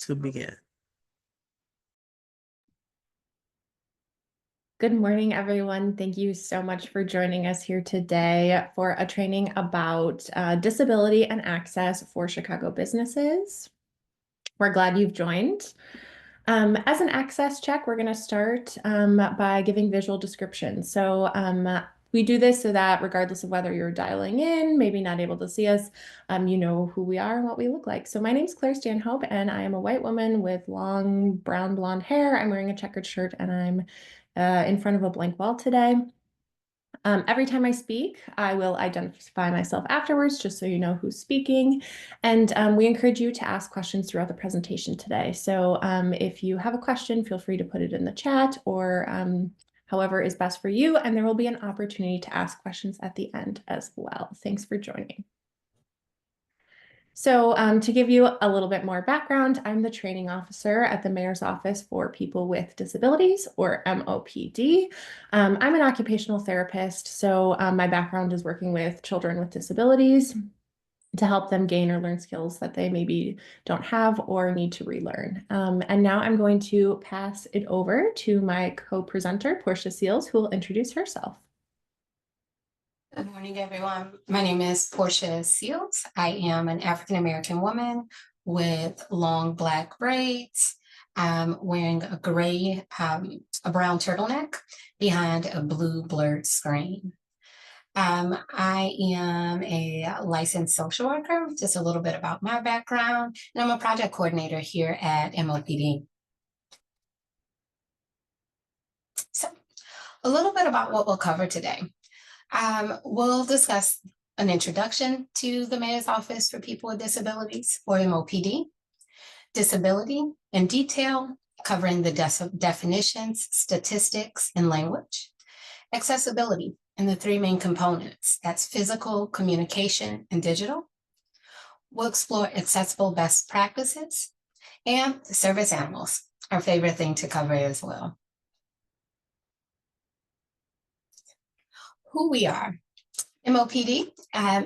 to begin. Good morning, everyone. Thank you so much for joining us here today for a training about disability and access for Chicago businesses. We're glad you've joined. As an access check, we're going to start by giving visual descriptions. So we do this so that regardless of whether you're dialing in, maybe not able to see us, you know who we are and what we look like. So my name is Claire Stanhope, and I am a white woman with long brown blonde hair. I'm wearing a checkered shirt, and I'm in front of a blank wall today. Every time I speak, I will identify myself afterwards, just so you know who's speaking. And we encourage you to ask questions throughout the presentation today. So if you have a question, feel free to put it in the chat or however is best for you. And there will be an opportunity to ask questions at the end as well. Thanks for joining. So to give you a little bit more background, I'm the training officer at the Mayor's Office for People with Disabilities, or MOPD. I'm an occupational therapist, so my background is working with children with disabilities to help them gain or learn skills that they maybe don't have or need to relearn. And now I'm going to pass it over to my co-presenter, Portia Seals, who will introduce herself. Good morning, everyone. My name is Portia Seals. I am an African-American woman with long black braids, wearing a gray, a brown turtleneck behind a blue blurred screen. I am a licensed social worker, just a little bit about my background, and I'm a project coordinator here at MOPD. So a little bit about what we'll cover today. We'll discuss an introduction to the Mayor's Office for People with Disabilities, or MOPD, disability in detail, covering the definitions, statistics, and language, accessibility, and the three main components. That's physical, communication, and digital. We'll explore accessible best practices and service animals, our favorite thing to cover as well. Who we are. MOPD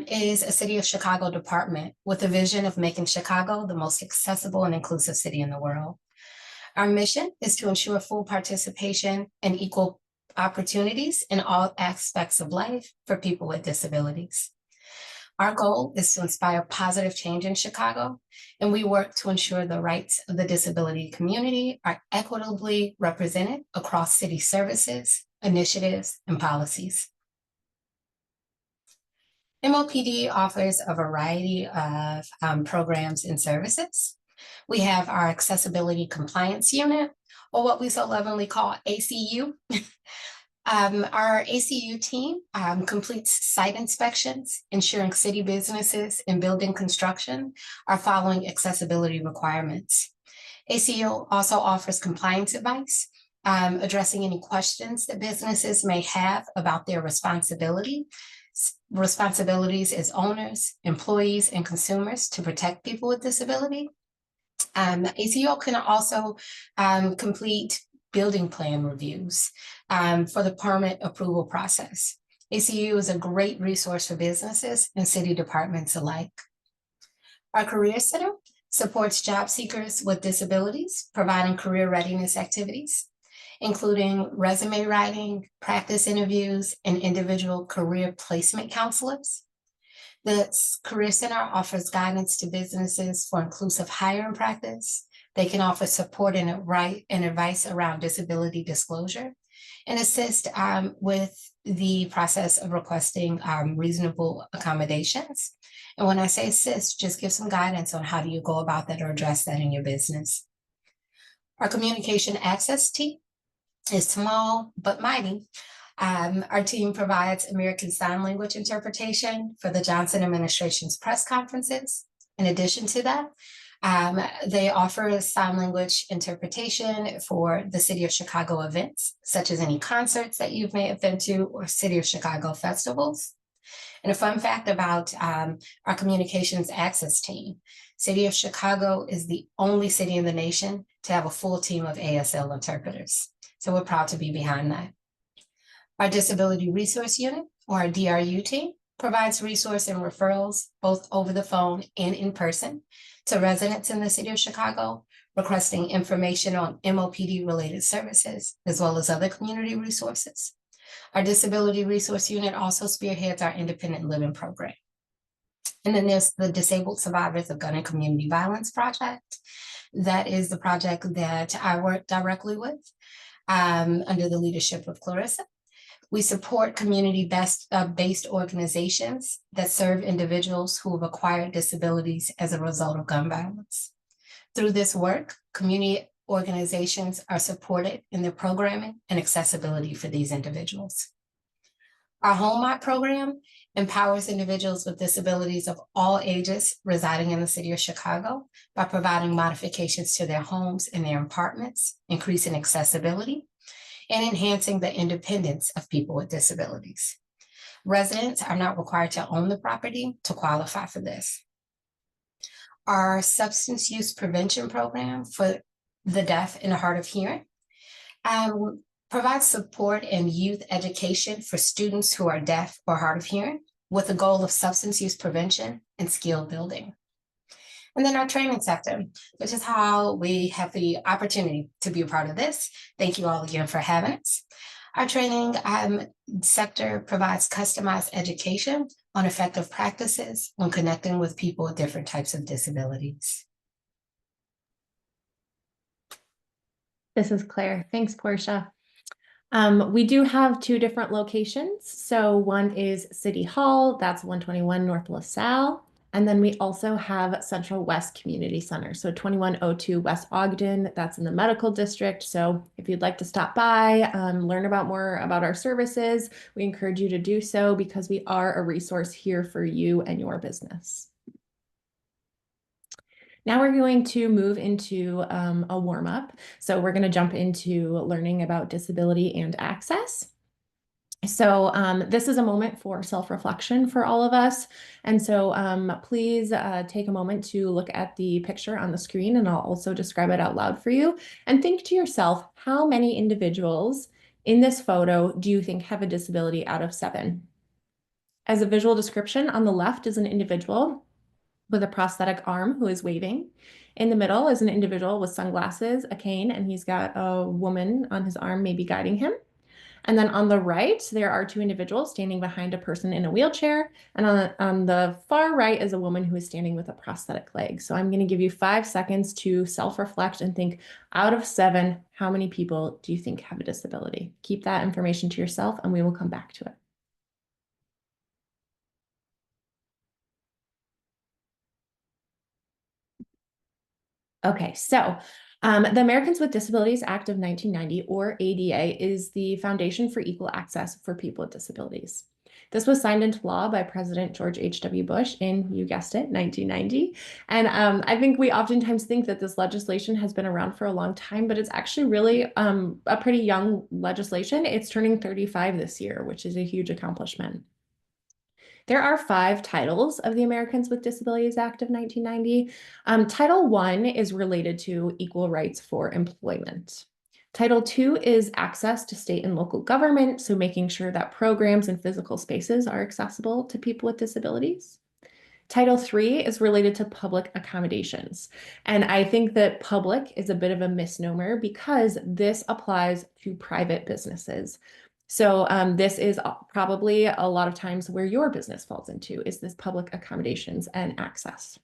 is a City of Chicago department with a vision of making Chicago the most accessible and inclusive city in the world. Our mission is to ensure full participation and equal opportunities in all aspects of life for people with disabilities. Our goal is to inspire positive change in Chicago, and we work to ensure the rights of the disability community are equitably represented across city services, initiatives, and policies. MOPD offers a variety of programs and services. We have our Accessibility Compliance Unit, or what we so lovingly call ACU. Our ACU team completes site inspections, ensuring city businesses and building construction are following accessibility requirements. ACU also offers compliance advice, addressing any questions that businesses may have about their responsibilities as owners, employees, and consumers to protect people with disability. ACO can also complete building plan reviews for the permit approval process. ACU is a great resource for businesses and city departments alike. Our Career Center supports job seekers with disabilities, providing career readiness activities, including resume writing, practice interviews, and individual career placement counselors. The Career Center offers guidance to businesses for inclusive hiring practice. They can offer support and advice around disability disclosure and assist with the process of requesting reasonable accommodations. And when I say assist, just give some guidance on how do you go about that or address that in your business. Our communication access team is small but mighty. Our team provides American Sign Language interpretation for the Johnson administration's press conferences. In addition to that, they offer sign language interpretation for the City of Chicago events, such as any concerts that you may have been to or City of Chicago festivals. And a fun fact about our communications access team, City of Chicago is the only city in the nation to have a full team of ASL interpreters. So we're proud to be behind that. Our Disability Resource Unit, or our DRU team, provides resource and referrals both over the phone and in person to residents in the City of Chicago requesting information on MOPD-related services, as well as other community resources. Our Disability Resource Unit also spearheads our independent living program. And then there's the Disabled Survivors of Gun and Community Violence Project. That is the project that I work directly with under the leadership of Clarissa. We support community-based organizations that serve individuals who have acquired disabilities as a result of gun violence. Through this work, community organizations are supported in their programming and accessibility for these individuals. Our Home Mart program empowers individuals with disabilities of all ages residing in the city of Chicago by providing modifications to their homes and their apartments, increasing accessibility, and enhancing the independence of people with disabilities. Residents are not required to own the property to qualify for this. Our substance use prevention program for the deaf and hard of hearing provides support and youth education for students who are deaf or hard of hearing with the goal of substance use prevention and skill building. And then our training sector, which is how we have the opportunity to be a part of this. Thank you all again for having us. Our training sector provides customized education on effective practices when connecting with people with different types of disabilities. This is Claire. Thanks, Portia. We do have two different locations. So one is City Hall, that's 121 North LaSalle. And then we also have Central West Community Center. So 2102 West Ogden, that's in the medical district. So if you'd like to stop by, learn more about our services, we encourage you to do so because we are a resource here for you and your business. Now we're going to move into a warm-up. So we're going to jump into learning about disability and access. So this is a moment for self-reflection for all of us. And so please take a moment to look at the picture on the screen, and I'll also describe it out loud for you. And think to yourself, how many individuals in this photo do you think have a disability out of 7? As a visual description, on the left is an individual with a prosthetic arm who is waving. In the middle is an individual with sunglasses, a cane, and he's got a woman on his arm maybe guiding him. And then on the right, there are 2 individuals standing behind a person in a wheelchair. And on the far right is a woman who is standing with a prosthetic leg. So I'm going to give you 5 seconds to self-reflect and think, out of 7, how many people do you think have a disability? Keep that information to yourself and we will come back to it. Okay, so the Americans with Disabilities Act of 1990, or ADA, is the foundation for equal access for people with disabilities. This was signed into law by President George H.W. Bush in, you guessed it, 1990. And I think we oftentimes think that this legislation has been around for a long time, but it's actually really a pretty young legislation. It's turning 35 this year, which is a huge accomplishment. There are 5 titles of the Americans with Disabilities Act of 1990. Title I is related to equal rights for employment. Title II is access to state and local government, so making sure that programs and physical spaces are accessible to people with disabilities. Title III is related to public accommodations. And I think that public is a bit of a misnomer because this applies to private businesses. So this is probably a lot of times where your business falls into, is this public accommodations and access.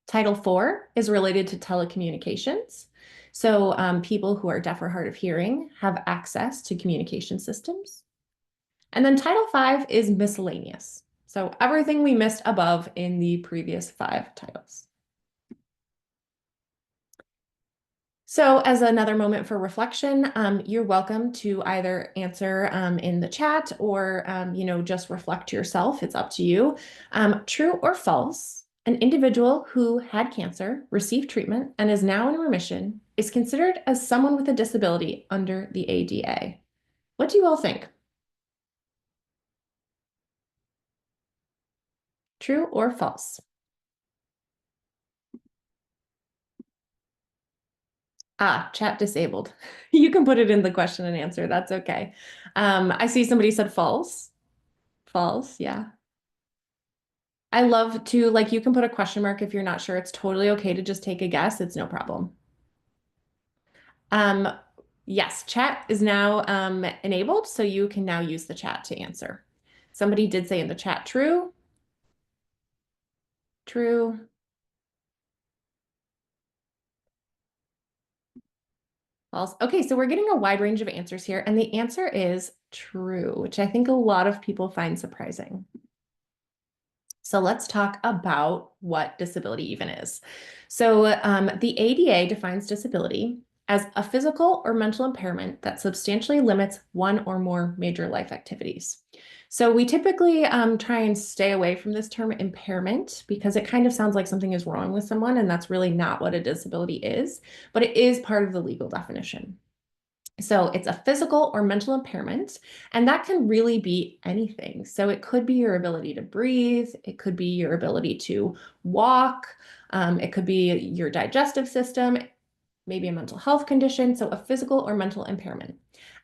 Title IV is related to telecommunications. So people who are deaf or hard of hearing have access to communication systems. And then Title V is miscellaneous. So everything we missed above in the previous 5 titles. So as another moment for reflection, you're welcome to either answer in the chat or, just reflect to yourself. It's up to you. True or false, an individual who had cancer, received treatment, and is now in remission is considered as someone with a disability under the ADA. What do you all think? True or false? Chat disabled. You can put it in the question and answer. That's okay. I see somebody said false. False, yeah. I love to, like, you can put a question mark if you're not sure. It's totally okay to just take a guess. It's no problem. Um, yes, chat is now enabled, so you can now use the chat to answer. Somebody did say in the chat, true, true. False. Okay, so we're getting a wide range of answers here, and the answer is true, which I think a lot of people find surprising. So let's talk about what disability even is. So the ADA defines disability as a physical or mental impairment that substantially limits one or more major life activities. So we typically try and stay away from this term impairment because it kind of sounds like something is wrong with someone, and that's really not what a disability is, but it is part of the legal definition. So it's a physical or mental impairment, and that can really be anything. So it could be your ability to breathe, it could be your ability to walk, it could be your digestive system, maybe a mental health condition, so a physical or mental impairment.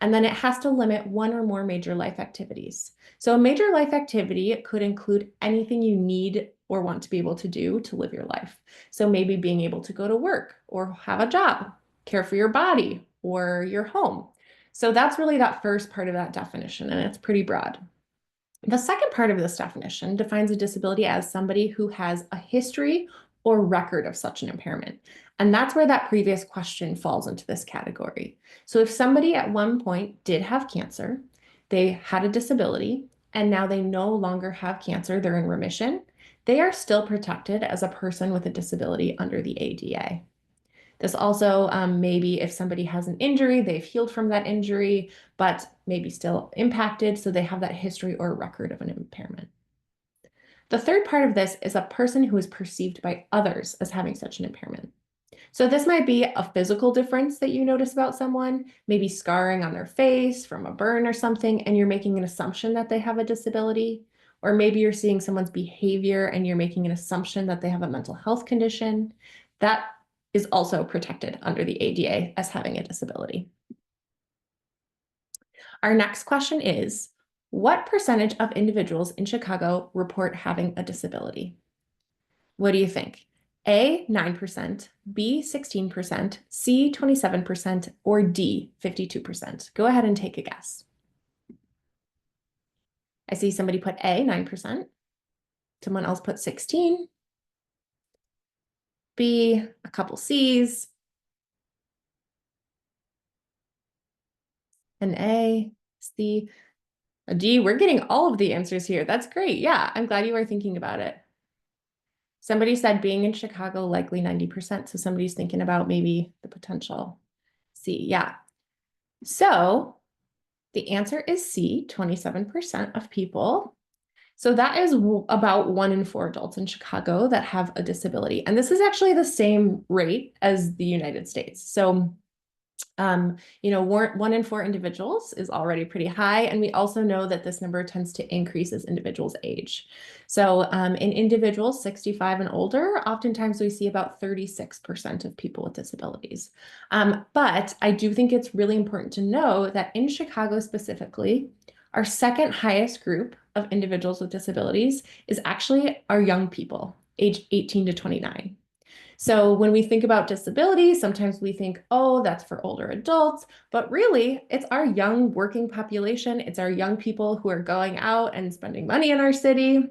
And then it has to limit one or more major life activities. So a major life activity could include anything you need or want to be able to do to live your life. So maybe being able to go to work or have a job, care for your body or your home. So that's really that first part of that definition, and it's pretty broad. The second part of this definition defines a disability as somebody who has a history or record of such an impairment. And that's where that previous question falls into this category. So if somebody at one point did have cancer, they had a disability, and now they no longer have cancer, they're in remission, they are still protected as a person with a disability under the ADA. This also maybe if somebody has an injury, they've healed from that injury, but maybe still impacted, so they have that history or record of an impairment. The third part of this is a person who is perceived by others as having such an impairment. So this might be a physical difference that you notice about someone, maybe scarring on their face from a burn or something, and you're making an assumption that they have a disability. Or maybe you're seeing someone's behavior and you're making an assumption that they have a mental health condition. That is also protected under the ADA as having a disability. Our next question is, what percentage of individuals in Chicago report having a disability? What do you think? A, 9%, B, 16%, C, 27%, or D, 52%? Go ahead and take a guess. I see somebody put A, 9%. Someone else put 16. B, a couple C's. An A, C, a D. We're getting all of the answers here. That's great. Yeah, I'm glad you are thinking about it. Somebody said being in Chicago, likely 90%. So somebody's thinking about maybe the potential C. Yeah. So the answer is C, 27% of people. So that is about 1 in 4 adults in Chicago that have a disability. And this is actually the same rate as the United States. So you know, 1 in 4 individuals is already pretty high. And we also know that this number tends to increase as individuals age. So in individuals 65 and older, oftentimes we see about 36% of people with disabilities. But I do think it's really important to know that in Chicago specifically, our second highest group of individuals with disabilities is actually our young people, age 18 to 29. So when we think about disability, sometimes we think, oh, that's for older adults, but really it's our young working population. It's our young people who are going out and spending money in our city,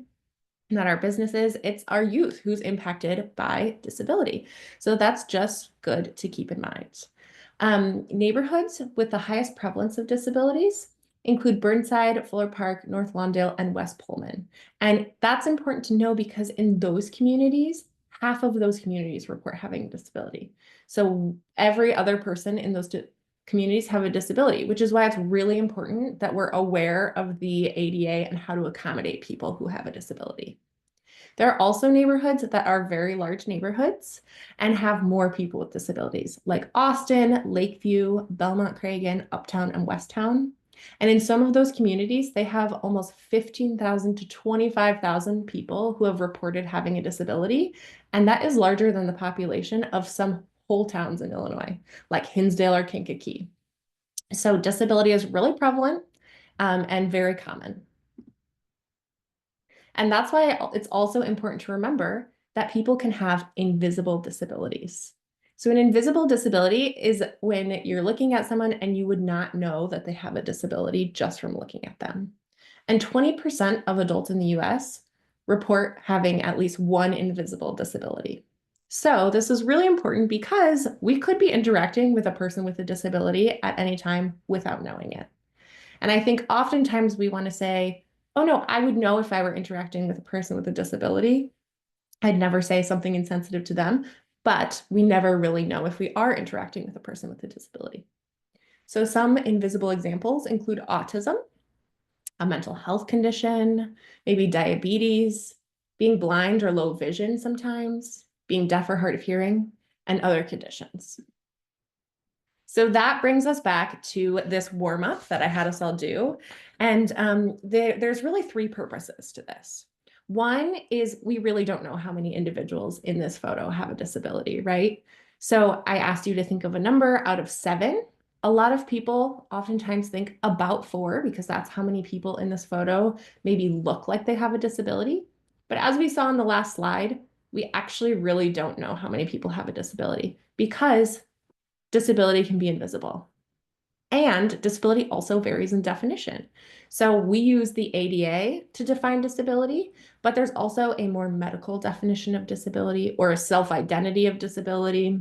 not our businesses. It's our youth who's impacted by disability. So that's just good to keep in mind. Neighborhoods with the highest prevalence of disabilities include Burnside, Fuller Park, North Lawndale, and West Pullman. And that's important to know because in those communities, half of those communities report having a disability. So every other person in those communities have a disability, which is why it's really important that we're aware of the ADA and how to accommodate people who have a disability. There are also neighborhoods that are very large neighborhoods and have more people with disabilities, like Austin, Lakeview, Belmont Cragen, Uptown, and Westtown. And in some of those communities, they have almost 15,000 to 25,000 people who have reported having a disability. And that is larger than the population of some whole towns in Illinois, like Hinsdale or Kankakee. So disability is really prevalent and very common. And that's why it's also important to remember that people can have invisible disabilities. So, an invisible disability is when you're looking at someone and you would not know that they have a disability just from looking at them. And 20% of adults in the US report having at least one invisible disability. So, this is really important because we could be interacting with a person with a disability at any time without knowing it. And I think oftentimes we want to say, oh no, I would know if I were interacting with a person with a disability. I'd never say something insensitive to them, but we never really know if we are interacting with a person with a disability. So some invisible examples include autism, a mental health condition, maybe diabetes, being blind or low vision sometimes, being deaf or hard of hearing, and other conditions. So that brings us back to this warm up that I had us all do. And there's really three purposes to this. One is we really don't know how many individuals in this photo have a disability, right? So I asked you to think of a number out of 7. A lot of people oftentimes think about 4 because that's how many people in this photo maybe look like they have a disability. But as we saw in the last slide, we actually really don't know how many people have a disability because disability can be invisible. And disability also varies in definition. So we use the ADA to define disability, but there's also a more medical definition of disability or a self-identity of disability.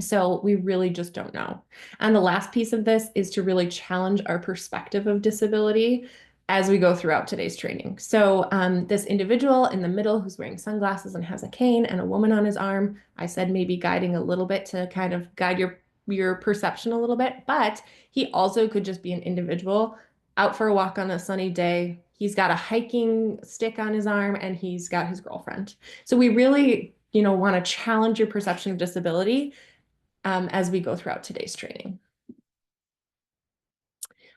So we really just don't know. And the last piece of this is to really challenge our perspective of disability as we go throughout today's training. So this individual in the middle who's wearing sunglasses and has a cane and a woman on his arm, I said maybe guiding a little bit to kind of guide your perception a little bit, but he also could just be an individual out for a walk on a sunny day. He's got a hiking stick on his arm and he's got his girlfriend. So we really, want to challenge your perception of disability as we go throughout today's training.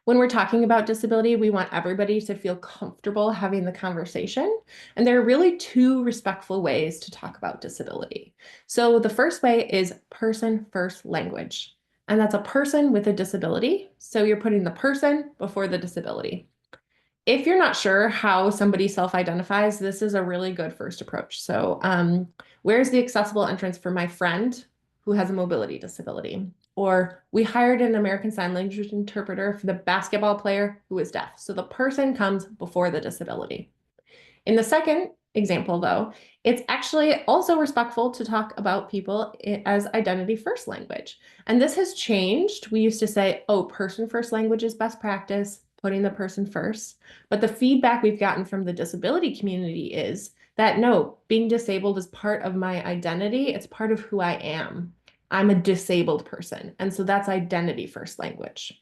When we're talking about disability, we want everybody to feel comfortable having the conversation. And there are really 2 respectful ways to talk about disability. So the first way is person first language. And that's a person with a disability. So you're putting the person before the disability. If you're not sure how somebody self-identifies, this is a really good first approach. So where's the accessible entrance for my friend who has a mobility disability? Or we hired an American Sign Language interpreter for the basketball player who is deaf. So the person comes before the disability. In the second example, though, it's actually also respectful to talk about people as identity first language. And this has changed. We used to say, oh, person first language is best practice, putting the person first. But the feedback we've gotten from the disability community is that no, being disabled is part of my identity. It's part of who I am. I'm a disabled person. And so that's identity first language.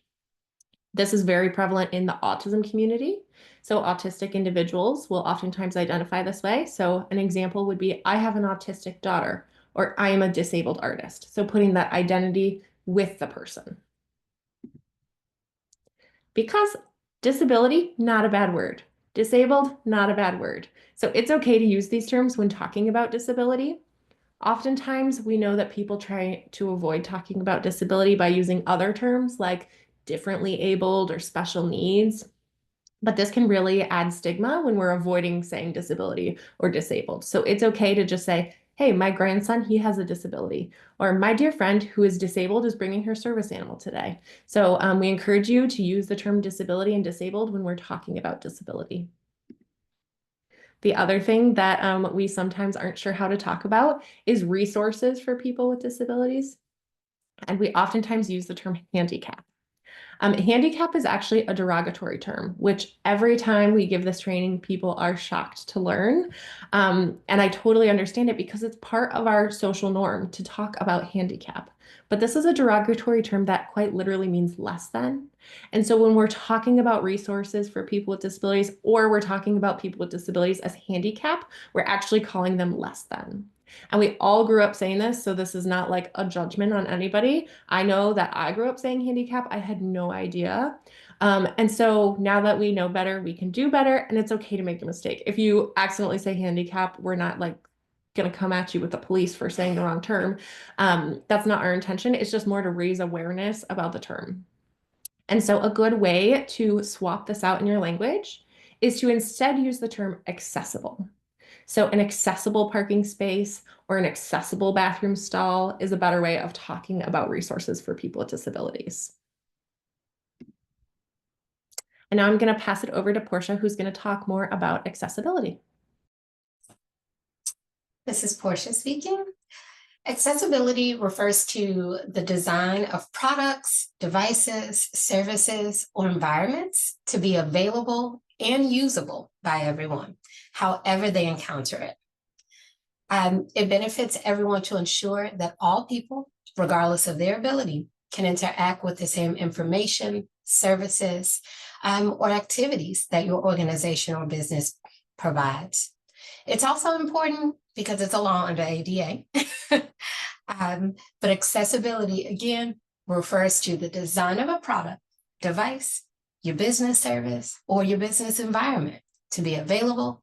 This is very prevalent in the autism community. So autistic individuals will oftentimes identify this way. So an example would be, I have an autistic daughter, or I am a disabled artist. So putting that identity with the person. Because disability, not a bad word. Disabled, not a bad word. So it's okay to use these terms when talking about disability. Oftentimes, we know that people try to avoid talking about disability by using other terms like differently abled or special needs. But this can really add stigma when we're avoiding saying disability or disabled. So it's okay to just say, hey, my grandson, he has a disability. Or my dear friend who is disabled is bringing her service animal today. So we encourage you to use the term disability and disabled when we're talking about disability. The other thing that we sometimes aren't sure how to talk about is resources for people with disabilities. And we oftentimes use the term handicap. Handicap is actually a derogatory term, which every time we give this training, people are shocked to learn. And I totally understand it because it's part of our social norm to talk about handicap. But this is a derogatory term that quite literally means less than. And so when we're talking about resources for people with disabilities, or we're talking about people with disabilities as handicap, we're actually calling them less than. And we all grew up saying this, so this is not like a judgment on anybody. I know that I grew up saying handicap. I had no idea. And so now that we know better, we can do better, and it's okay to make a mistake. If you accidentally say handicap, we're not like going to come at you with the police for saying the wrong term. That's not our intention. It's just more to raise awareness about the term. And so a good way to swap this out in your language is to instead use the term accessible. So an accessible parking space or an accessible bathroom stall is a better way of talking about resources for people with disabilities. And now I'm going to pass it over to Portia, who's going to talk more about accessibility. This is Portia speaking. Accessibility refers to the design of products, devices, services, or environments to be available and usable by everyone, however they encounter it. It benefits everyone to ensure that all people, regardless of their ability, can interact with the same information, services, or activities that your organization or business provides. It's also important because it's a law under ADA. But accessibility, again, refers to the design of a product, device, your business service, or your business environment to be available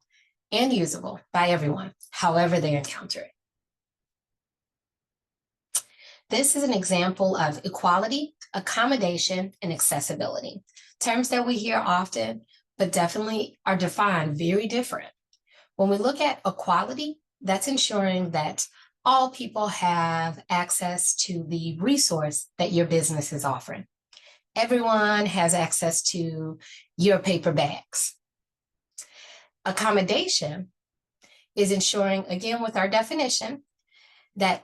and usable by everyone, however they encounter it. This is an example of equality, accommodation, and accessibility, terms that we hear often, but definitely are defined very different. When we look at equality, that's ensuring that all people have access to the resource that your business is offering. Everyone has access to your paper bags. Accommodation is ensuring, again, with our definition, that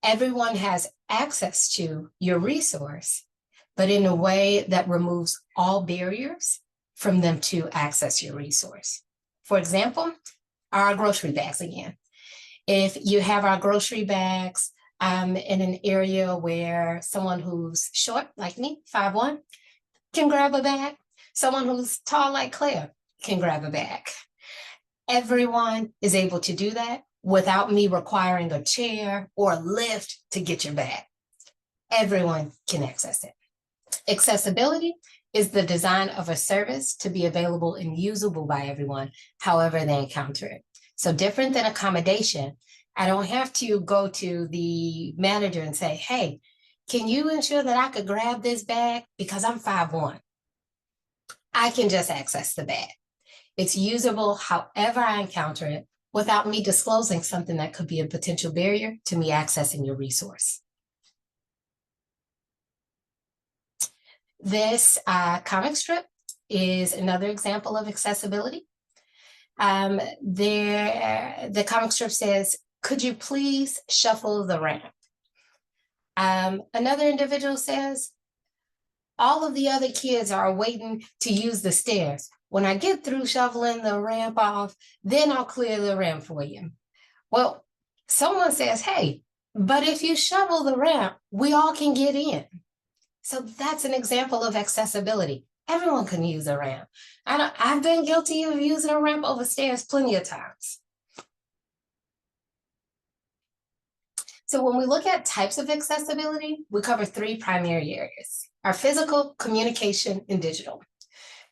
everyone has access to your resource, but in a way that removes all barriers from them to access your resource. For example, our grocery bags again. If you have our grocery bags in an area where someone who's short, like me, 5'1", can grab a bag, someone who's tall like Claire can grab a bag. Everyone is able to do that without me requiring a chair or a lift to get your bag. Everyone can access it. Accessibility is the design of a service to be available and usable by everyone, however they encounter it. So different than accommodation, I don't have to go to the manager and say, hey, can you ensure that I could grab this bag because I'm 5'1"? I can just access the bag. It's usable however I encounter it without me disclosing something that could be a potential barrier to me accessing your resource. This comic strip is another example of accessibility. The comic strip says, could you please shuffle the ramp? Another individual says, all of the other kids are waiting to use the stairs. When I get through shoveling the ramp off, then I'll clear the ramp for you. Well, someone says, hey, but if you shovel the ramp, we all can get in. So that's an example of accessibility. Everyone can use a ramp. I've been guilty of using a ramp over stairs plenty of times. So when we look at types of accessibility, we cover three primary areas: our physical, communication, and digital.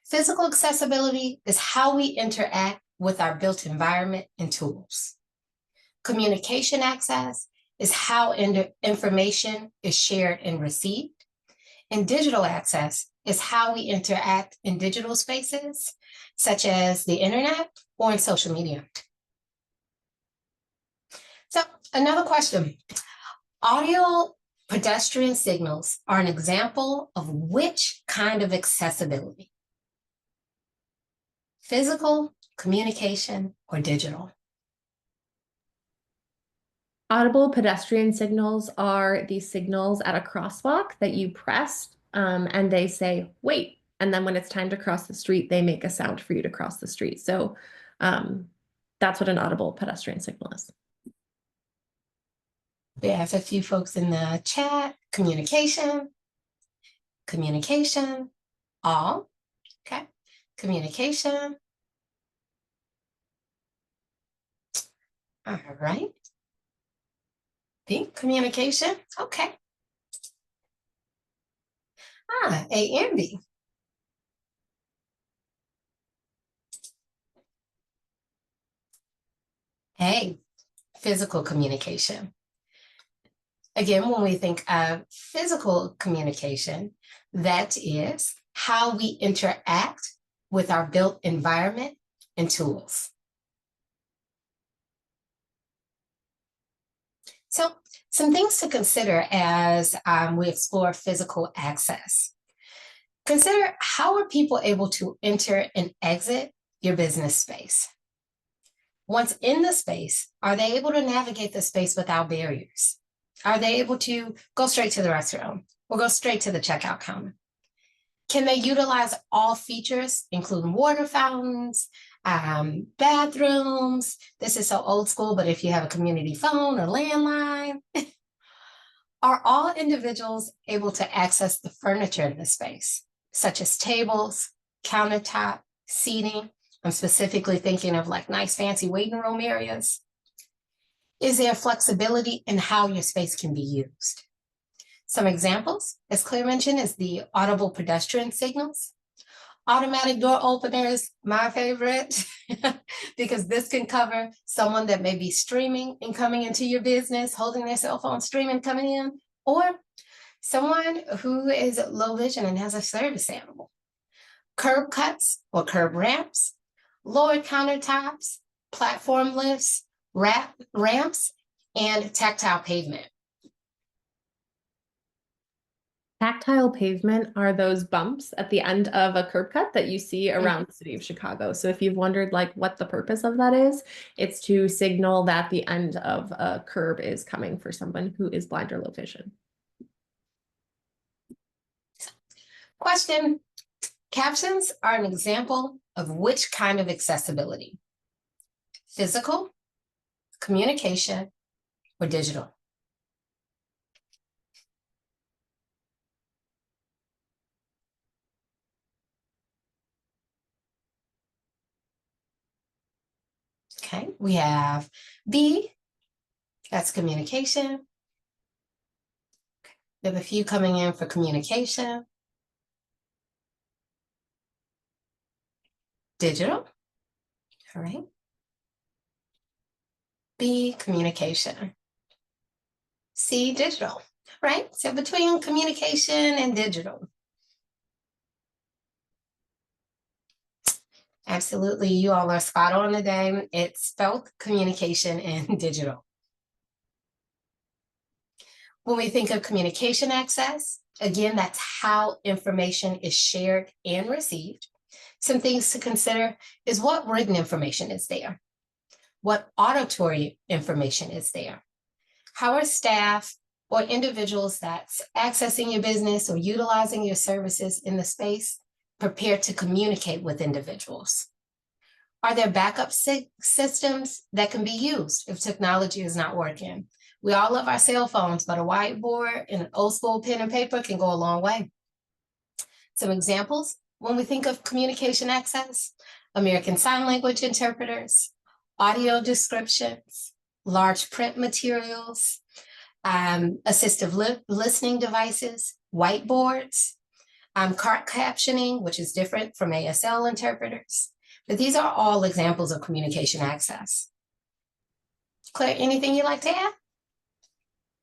Physical accessibility is how we interact with our built environment and tools. Communication access is how information is shared and received. And digital access is how we interact in digital spaces, such as the internet or in social media. So another question, audio pedestrian signals are an example of which kind of accessibility? Physical, communication, or digital? Audible pedestrian signals are the signals at a crosswalk that you press and they say, wait. And then when it's time to cross the street, they make a sound for you to cross the street. So that's what an audible pedestrian signal is. We have a few folks in the chat. Communication, communication, all, okay. Communication. All right. Pink, communication, okay. A and B. Hey, physical communication. Again, when we think of physical communication, that is how we interact with our built environment and tools. So, some things to consider as we explore physical access. Consider, how are people able to enter and exit your business space? Once in the space, are they able to navigate the space without barriers? Are they able to go straight to the restroom or go straight to the checkout counter? Can they utilize all features, including water fountains, bathrooms? This is so old school, but if you have a community phone or landline, are all individuals able to access the furniture in the space, such as tables, countertop, seating? I'm specifically thinking of like nice fancy waiting room areas. Is there flexibility in how your space can be used? Some examples, as Claire mentioned, is the audible pedestrian signals. Automatic door openers, my favorite, because this can cover someone that may be streaming and coming into your business, holding their cell phone, streaming, coming in, or someone who is low vision and has a service animal. Curb cuts or curb ramps, lowered countertops, platform lifts, ramps, and tactile pavement. Tactile pavement are those bumps at the end of a curb cut that you see around the city of Chicago. So if you've wondered like what the purpose of that is, it's to signal that the end of a curb is coming for someone who is blind or low vision. Question: captions are an example of which kind of accessibility? Physical, communication, or digital? Okay, we have B, that's communication. We have a few coming in for communication. Digital, all right. B, communication. C, digital, right? So between communication and digital. Absolutely, you all are spot on today. It's both communication and digital. When we think of communication access, again, that's how information is shared and received. Some things to consider is what written information is there? What auditory information is there? How are staff or individuals that's accessing your business or utilizing your services in the space prepared to communicate with individuals? Are there backup systems that can be used if technology is not working? We all love our cell phones, but a whiteboard and an old school pen and paper can go a long way. Some examples, when we think of communication access: American Sign Language interpreters, audio descriptions, large print materials, assistive listening devices, whiteboards, cart captioning, which is different from ASL interpreters. But these are all examples of communication access. Claire, anything you'd like to add?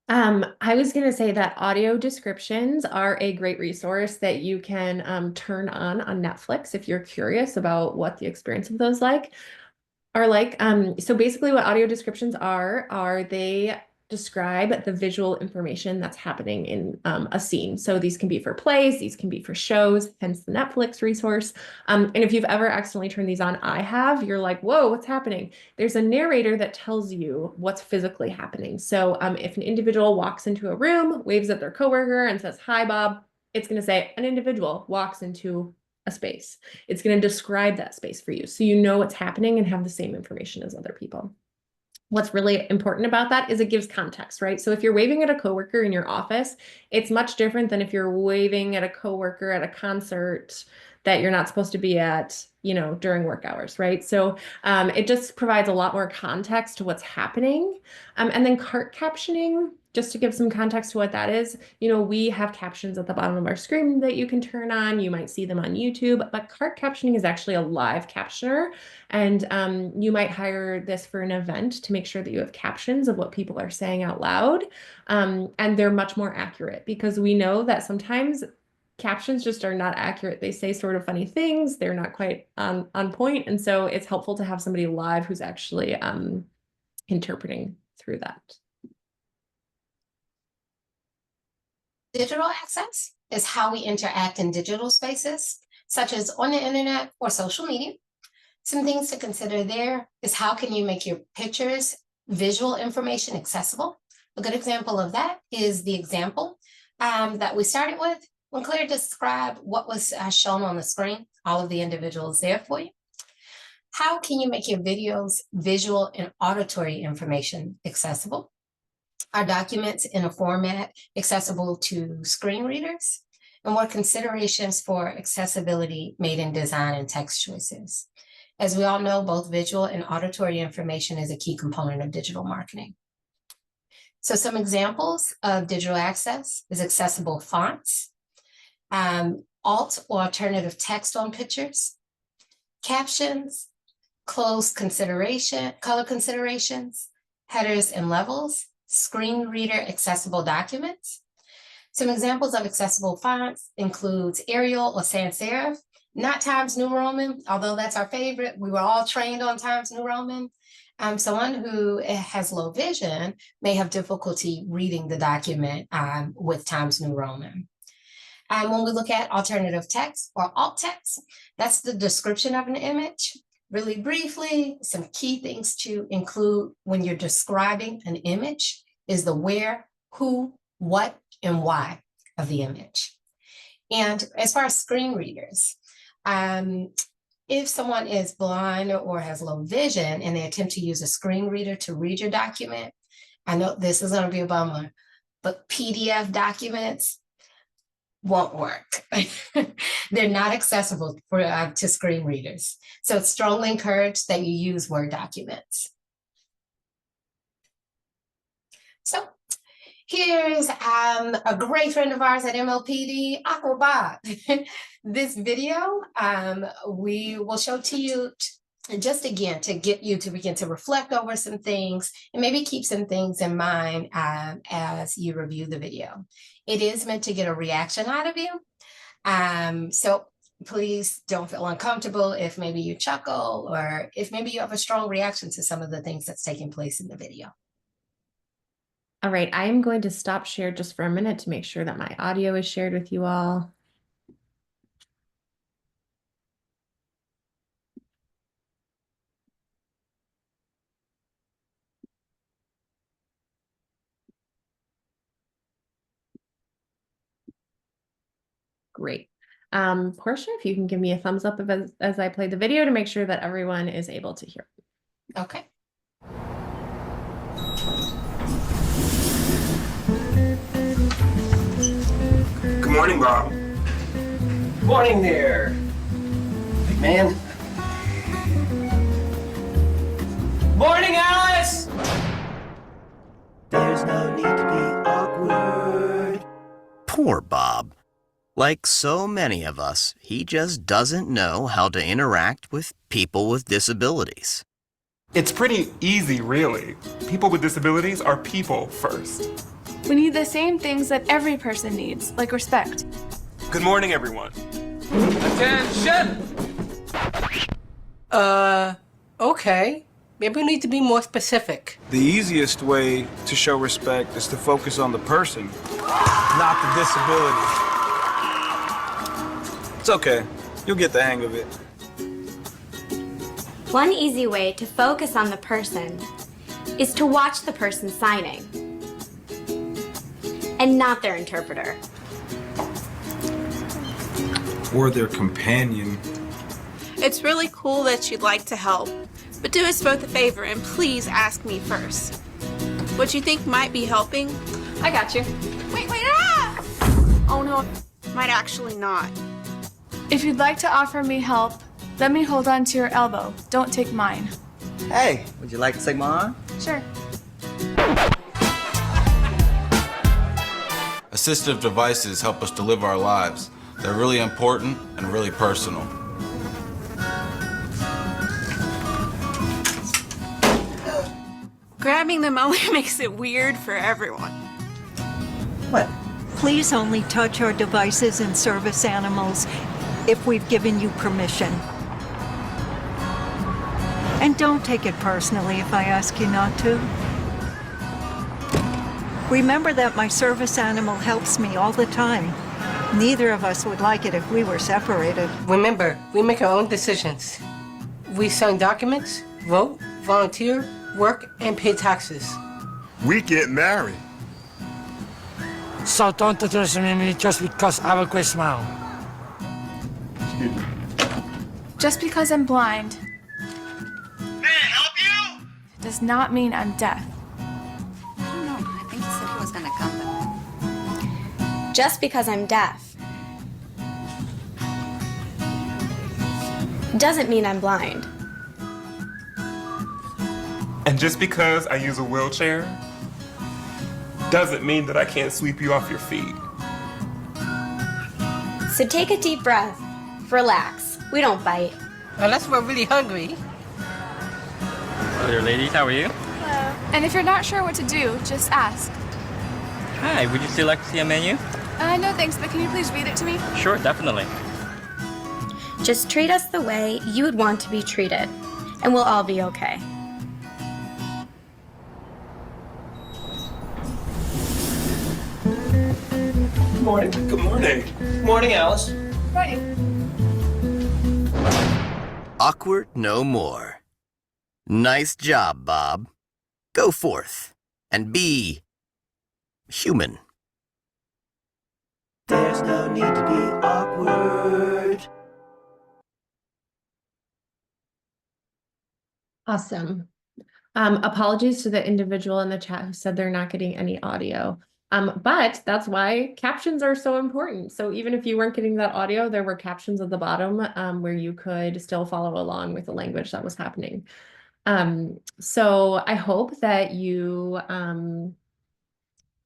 I was going to say that audio descriptions are a great resource that you can turn on Netflix if you're curious about what the experience of those are like. So basically what audio descriptions are they describe the visual information that's happening in a scene. So these can be for plays, these can be for shows, hence the Netflix resource. And if you've ever accidentally turned these on, I have, you're like, whoa, what's happening? There's a narrator that tells you what's physically happening. So if an individual walks into a room, waves at their coworker and says, "Hi, Bob," it's going to say an individual walks into a space. It's going to describe that space for you so you know what's happening and have the same information as other people. What's really important about that is it gives context, right? So if you're waving at a coworker in your office, it's much different than if you're waving at a coworker at a concert that you're not supposed to be at, during work hours, right? So it just provides a lot more context to what's happening. And then cart captioning, just to give some context to what that is, we have captions at the bottom of our screen that you can turn on. You might see them on YouTube, but cart captioning is actually a live captioner. And you might hire this for an event to make sure that you have captions of what people are saying out loud. And they're much more accurate because we know that sometimes captions just are not accurate. They say sort of funny things. They're not quite on point. And so it's helpful to have somebody live who's actually interpreting through that. Digital access is how we interact in digital spaces, such as on the internet or social media. Some things to consider there is how can you make your pictures, visual information accessible? A good example of that is the example that we started with when Claire described what was shown on the screen, all of the individuals there for you. How can you make your videos, visual and auditory information accessible? Are documents in a format accessible to screen readers? And what considerations for accessibility made in design and text choices? As we all know, both visual and auditory information is a key component of digital marketing. So some examples of digital access is accessible fonts, alt or alternative text on pictures, captions, color considerations, headers and levels, screen reader accessible documents. Some examples of accessible fonts includes Arial or sans serif, not Times New Roman, although that's our favorite. We were all trained on Times New Roman. Someone who has low vision may have difficulty reading the document with Times New Roman. When we look at alternative text or alt text, that's the description of an image. Really briefly, some key things to include when you're describing an image is the where, who, what, and why of the image. And as far as screen readers, if someone is blind or has low vision and they attempt to use a screen reader to read your document, I know this is going to be a bummer, but PDF documents won't work. They're not accessible to screen readers. So it's strongly encouraged that you use Word documents. So here's a great friend of ours at MLPD, Aqua Bob. This video we will show to you just again to get you to begin to reflect over some things and maybe keep some things in mind as you review the video. It is meant to get a reaction out of you. So please don't feel uncomfortable if maybe you chuckle or if maybe you have a strong reaction to some of the things that's taking place in the video. All right, I am going to stop share just for a minute to make sure that my audio is shared with you all. Great. Portia, if you can give me a thumbs up as I play the video to make sure that everyone is able to hear. Okay. Good morning, Bob. Morning there, big man. Morning, Alice! There's no need to be awkward. Poor Bob. Like so many of us, he just doesn't know how to interact with people with disabilities. It's pretty easy, really. People with disabilities are people first. We need the same things that every person needs, like respect. Good morning, everyone. Attention! Okay. Maybe we need to be more specific. The easiest way to show respect is to focus on the person, not the disability. It's okay. You'll get the hang of it. One easy way to focus on the person is to watch the person signing and not their interpreter. Or their companion. It's really cool that you'd like to help, but do us both a favor and please ask me first. What you think might be helping? I got you. Wait, ah! Oh no, might actually not. If you'd like to offer me help, let me hold on to your elbow. Don't take mine. Hey, would you like to take my arm? Sure. Assistive devices help us to live our lives. They're really important and really personal. Grabbing them only makes it weird for everyone. What? Please only touch our devices and service animals if we've given you permission. And don't take it personally if I ask you not to. Remember that my service animal helps me all the time. Neither of us would like it if we were separated. Remember, we make our own decisions. We sign documents, vote, volunteer, work, and pay taxes. We get married. So don't underestimate me just because I have a great smile. Just because I'm blind. May I help you? Does not mean I'm deaf. I don't know. I think he said he was gonna come, but... Just because I'm deaf doesn't mean I'm blind. And just because I use a wheelchair doesn't mean that I can't sweep you off your feet. So take a deep breath. Relax. We don't bite. Unless we're really hungry. Hello there, ladies. How are you? Hello. And if you're not sure what to do, just ask. Hi. Would you still like to see a menu? No thanks, but can you please read it to me? Sure, definitely. Just treat us the way you would want to be treated, and we'll all be okay. Good morning. Good morning. Good morning, Alice. Right. Awkward no more. Nice job, Bob. Go forth and be human. There's no need to be awkward. Awesome. Apologies to the individual in the chat who said they're not getting any audio. But that's why captions are so important. So even if you weren't getting that audio, there were captions at the bottom where you could still follow along with the language that was happening. So I hope that you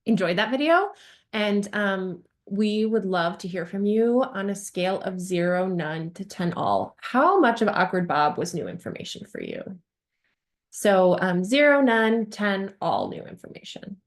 enjoyed that video, and we would love to hear from you on a scale of 0, none to 10, all. How much of Awkward Bob was new information for you? So 0, none, 10, all new information.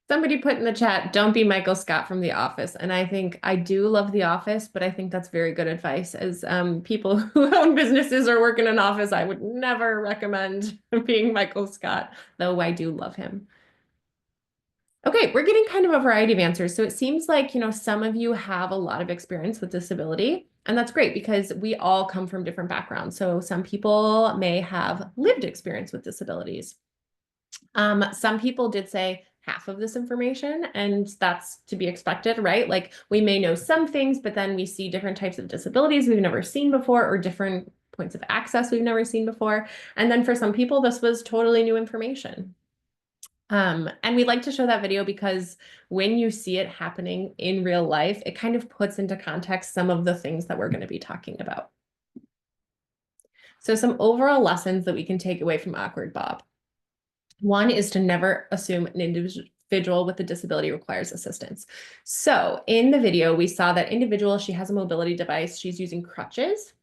Somebody put in the chat, don't be Michael Scott from The Office. And I think I do love The Office, but I think that's very good advice. As people who own businesses or work in an office, I would never recommend being Michael Scott, though I do love him. Okay, we're getting kind of a variety of answers. So it seems like, some of you have a lot of experience with disability, and that's great because we all come from different backgrounds. So some people may have lived experience with disabilities. Some people did say half of this information, and that's to be expected, right? Like we may know some things, but then we see different types of disabilities we've never seen before, or different points of access we've never seen before. And then for some people, this was totally new information. And we like to show that video because when you see it happening in real life, it kind of puts into context some of the things that we're going to be talking about. So some overall lessons that we can take away from Awkward Bob. One is to never assume an individual with a disability requires assistance. So in the video, we saw that individual, she has a mobility device. She's using crutches.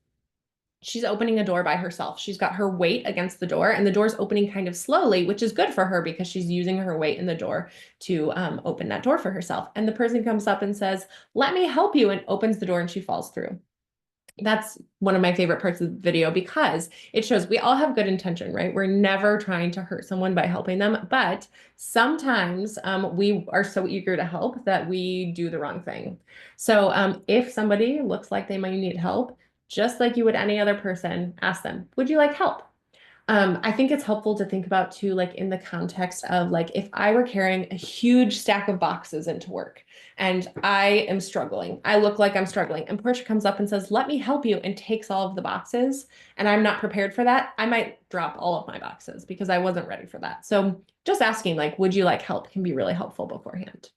She's opening a door by herself. She's got her weight against the door, and the door's opening kind of slowly, which is good for her because she's using her weight in the door to open that door for herself. And the person comes up and says, "Let me help you," and opens the door, and she falls through. That's one of my favorite parts of the video because it shows we all have good intention, right? We're never trying to hurt someone by helping them, but sometimes we are so eager to help that we do the wrong thing. So if somebody looks like they might need help, just like you would any other person, ask them, would you like help? I think it's helpful to think about too, like in the context of like, if I were carrying a huge stack of boxes into work and I am struggling, I look like I'm struggling, and Portia comes up and says, "Let me help you," and takes all of the boxes, and I'm not prepared for that, I might drop all of my boxes because I wasn't ready for that. So just asking like, would you like help, can be really helpful beforehand.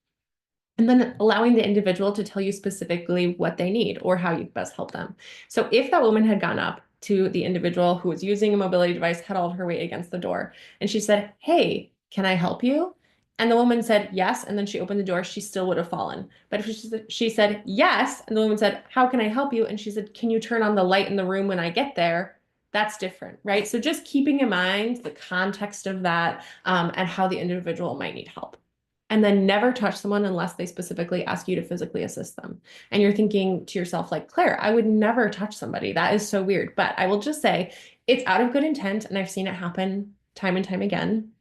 And then allowing the individual to tell you specifically what they need or how you best help them. So if that woman had gone up to the individual who was using a mobility device, had all her weight against the door. And she said, "Hey, can I help you?" And the woman said yes, and then she opened the door, she still would have fallen. But if she said yes, and the woman said, "How can I help you?" And she said, "Can you turn on the light in the room when I get there?" That's different, right? So just keeping in mind the context of that and how the individual might need help. And then never touch someone unless they specifically ask you to physically assist them. And you're thinking to yourself, like, Claire, I would never touch somebody. That is so weird. But I will just say it's out of good intent, and I've seen it happen time and time again.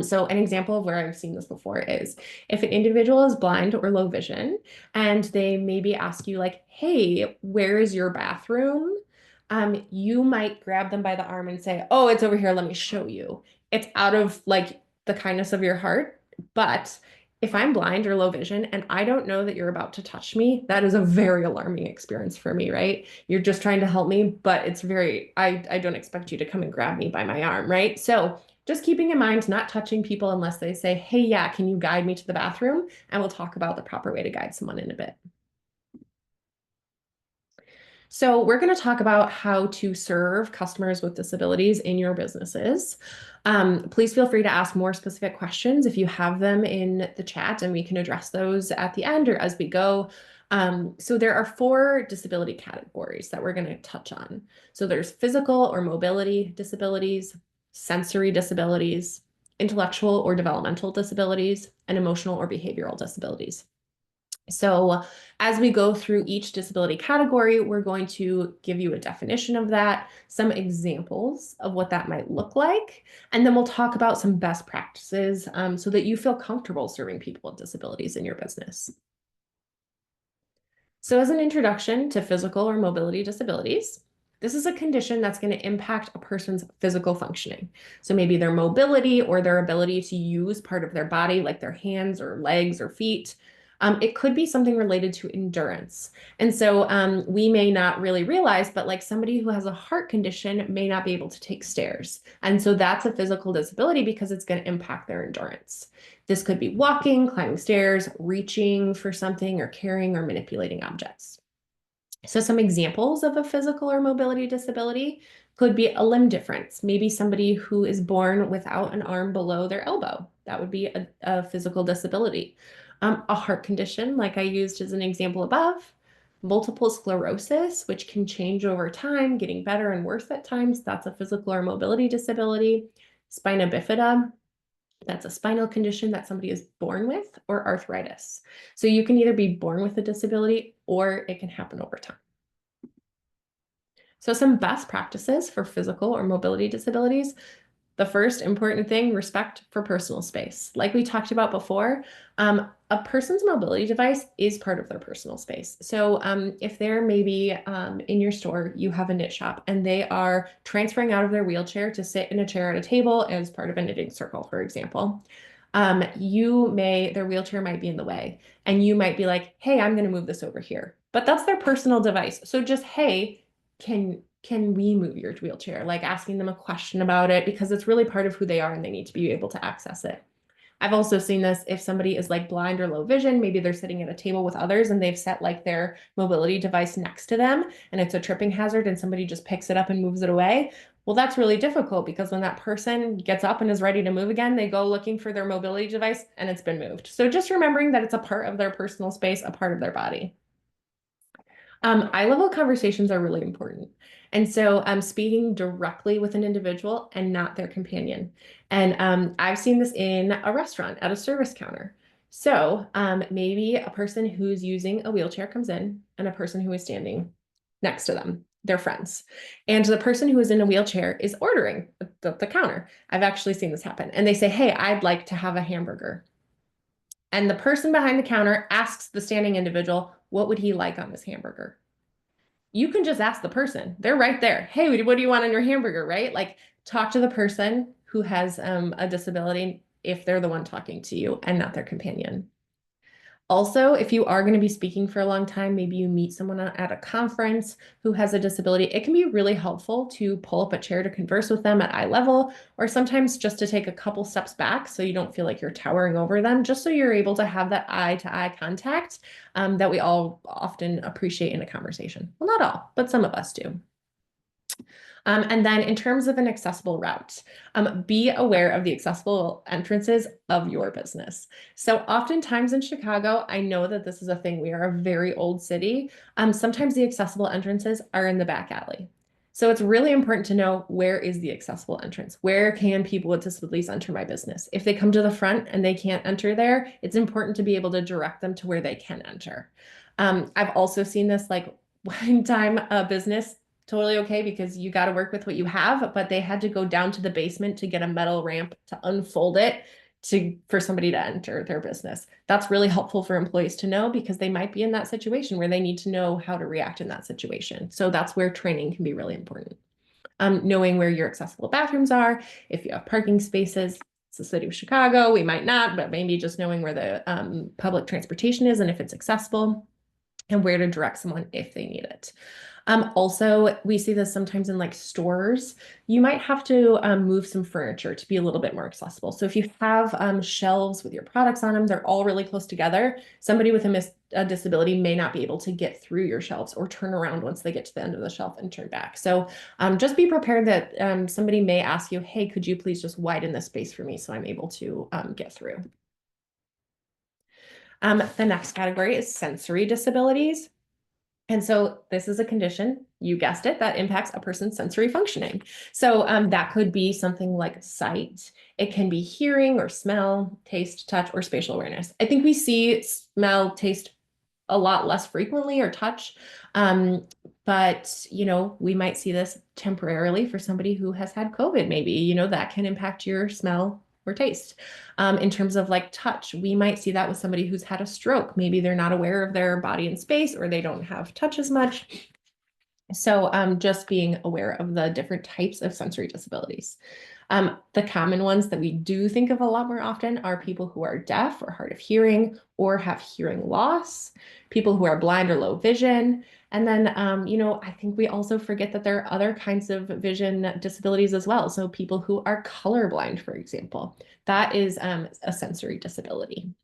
So an example of where I've seen this before is if an individual is blind or low vision and they maybe ask you like, "Hey, where is your bathroom?" You might grab them by the arm and say, "Oh, it's over here. Let me show you." It's out of like the kindness of your heart. But if I'm blind or low vision and I don't know that you're about to touch me, that is a very alarming experience for me, right? You're just trying to help me, but it's I don't expect you to come and grab me by my arm, right? So just keeping in mind, not touching people unless they say, "Hey, yeah, can you guide me to the bathroom?" And we'll talk about the proper way to guide someone in a bit. So we're going to talk about how to serve customers with disabilities in your businesses. Please feel free to ask more specific questions if you have them in the chat, and we can address those at the end or as we go. So there are 4 disability categories that we're going to touch on. So there's physical or mobility disabilities, sensory disabilities, intellectual or developmental disabilities, and emotional or behavioral disabilities. So as we go through each disability category, we're going to give you a definition of that, some examples of what that might look like, and then we'll talk about some best practices so that you feel comfortable serving people with disabilities in your business. So as an introduction to physical or mobility disabilities, this is a condition that's going to impact a person's physical functioning. So maybe their mobility or their ability to use part of their body, like their hands or legs or feet. It could be something related to endurance. And so we may not really realize, but like somebody who has a heart condition may not be able to take stairs. And so that's a physical disability because it's going to impact their endurance. This could be walking, climbing stairs, reaching for something, or carrying or manipulating objects. So some examples of a physical or mobility disability could be a limb difference. Maybe somebody who is born without an arm below their elbow. That would be a physical disability. A heart condition, like I used as an example above. Multiple sclerosis, which can change over time, getting better and worse at times. That's a physical or mobility disability. Spina bifida. That's a spinal condition that somebody is born with, or arthritis. So you can either be born with a disability or it can happen over time. So some best practices for physical or mobility disabilities. The first important thing, respect for personal space. Like we talked about before, a person's mobility device is part of their personal space. So if they're maybe in your store, you have a knit shop and they are transferring out of their wheelchair to sit in a chair at a table as part of a knitting circle, for example, their wheelchair might be in the way and you might be like, "Hey, I'm going to move this over here." But that's their personal device. So just, "Hey, can we move your wheelchair?" Like asking them a question about it because it's really part of who they are and they need to be able to access it. I've also seen this if somebody is like blind or low vision, maybe they're sitting at a table with others and they've set like their mobility device next to them and it's a tripping hazard and somebody just picks it up and moves it away. Well, that's really difficult because when that person gets up and is ready to move again, they go looking for their mobility device and it's been moved. So just remembering that it's a part of their personal space, a part of their body. Eye level conversations are really important. And so speaking directly with an individual and not their companion. And I've seen this in a restaurant at a service counter. So maybe a person who's using a wheelchair comes in and a person who is standing next to them, they're friends. And the person who is in a wheelchair is ordering at the counter. I've actually seen this happen. And they say, "Hey, I'd like to have a hamburger." And the person behind the counter asks the standing individual, "What would he like on his hamburger?" You can just ask the person. They're right there. "Hey, what do you want on your hamburger?" Right? Like talk to the person who has a disability if they're the one talking to you and not their companion. Also, if you are going to be speaking for a long time, maybe you meet someone at a conference who has a disability, it can be really helpful to pull up a chair to converse with them at eye level, or sometimes just to take a couple steps back so you don't feel like you're towering over them, just so you're able to have that eye-to-eye contact that we all often appreciate in a conversation. Well, not all, but some of us do. And then in terms of an accessible route, be aware of the accessible entrances of your business. So oftentimes in Chicago, I know that this is a thing. We are a very old city. Sometimes the accessible entrances are in the back alley. So it's really important to know, where is the accessible entrance? Where can people with disabilities enter my business? If they come to the front and they can't enter there, it's important to be able to direct them to where they can enter. I've also seen this, like, one time a business, totally okay, because you got to work with what you have, but they had to go down to the basement to get a metal ramp to unfold it for somebody to enter their business. That's really helpful for employees to know, because they might be in that situation where they need to know how to react in that situation. So that's where training can be really important. Knowing where your accessible bathrooms are, if you have parking spaces. It's the city of Chicago, we might not, but maybe just knowing where the public transportation is and if it's accessible, and where to direct someone if they need it. Also, we see this sometimes in like stores. You might have to move some furniture to be a little bit more accessible. So if you have shelves with your products on them, they're all really close together. Somebody with a disability may not be able to get through your shelves or turn around once they get to the end of the shelf and turn back. So just be prepared that somebody may ask you, hey, could you please just widen this space for me so I'm able to get through. The next category is sensory disabilities. And so this is a condition, you guessed it, that impacts a person's sensory functioning. So that could be something like sight. It can be hearing or smell, taste, touch, or spatial awareness. I think we see smell, taste a lot less frequently, or touch. But, we might see this temporarily for somebody who has had COVID, maybe, that can impact your smell or taste. In terms of like touch, we might see that with somebody who's had a stroke. Maybe they're not aware of their body and space, or they don't have touch as much. So just being aware of the different types of sensory disabilities. The common ones that we do think of a lot more often are people who are deaf or hard of hearing or have hearing loss, people who are blind or low vision. And then, I think we also forget that there are other kinds of vision disabilities as well. So people who are colorblind, for example, that is a sensory disability.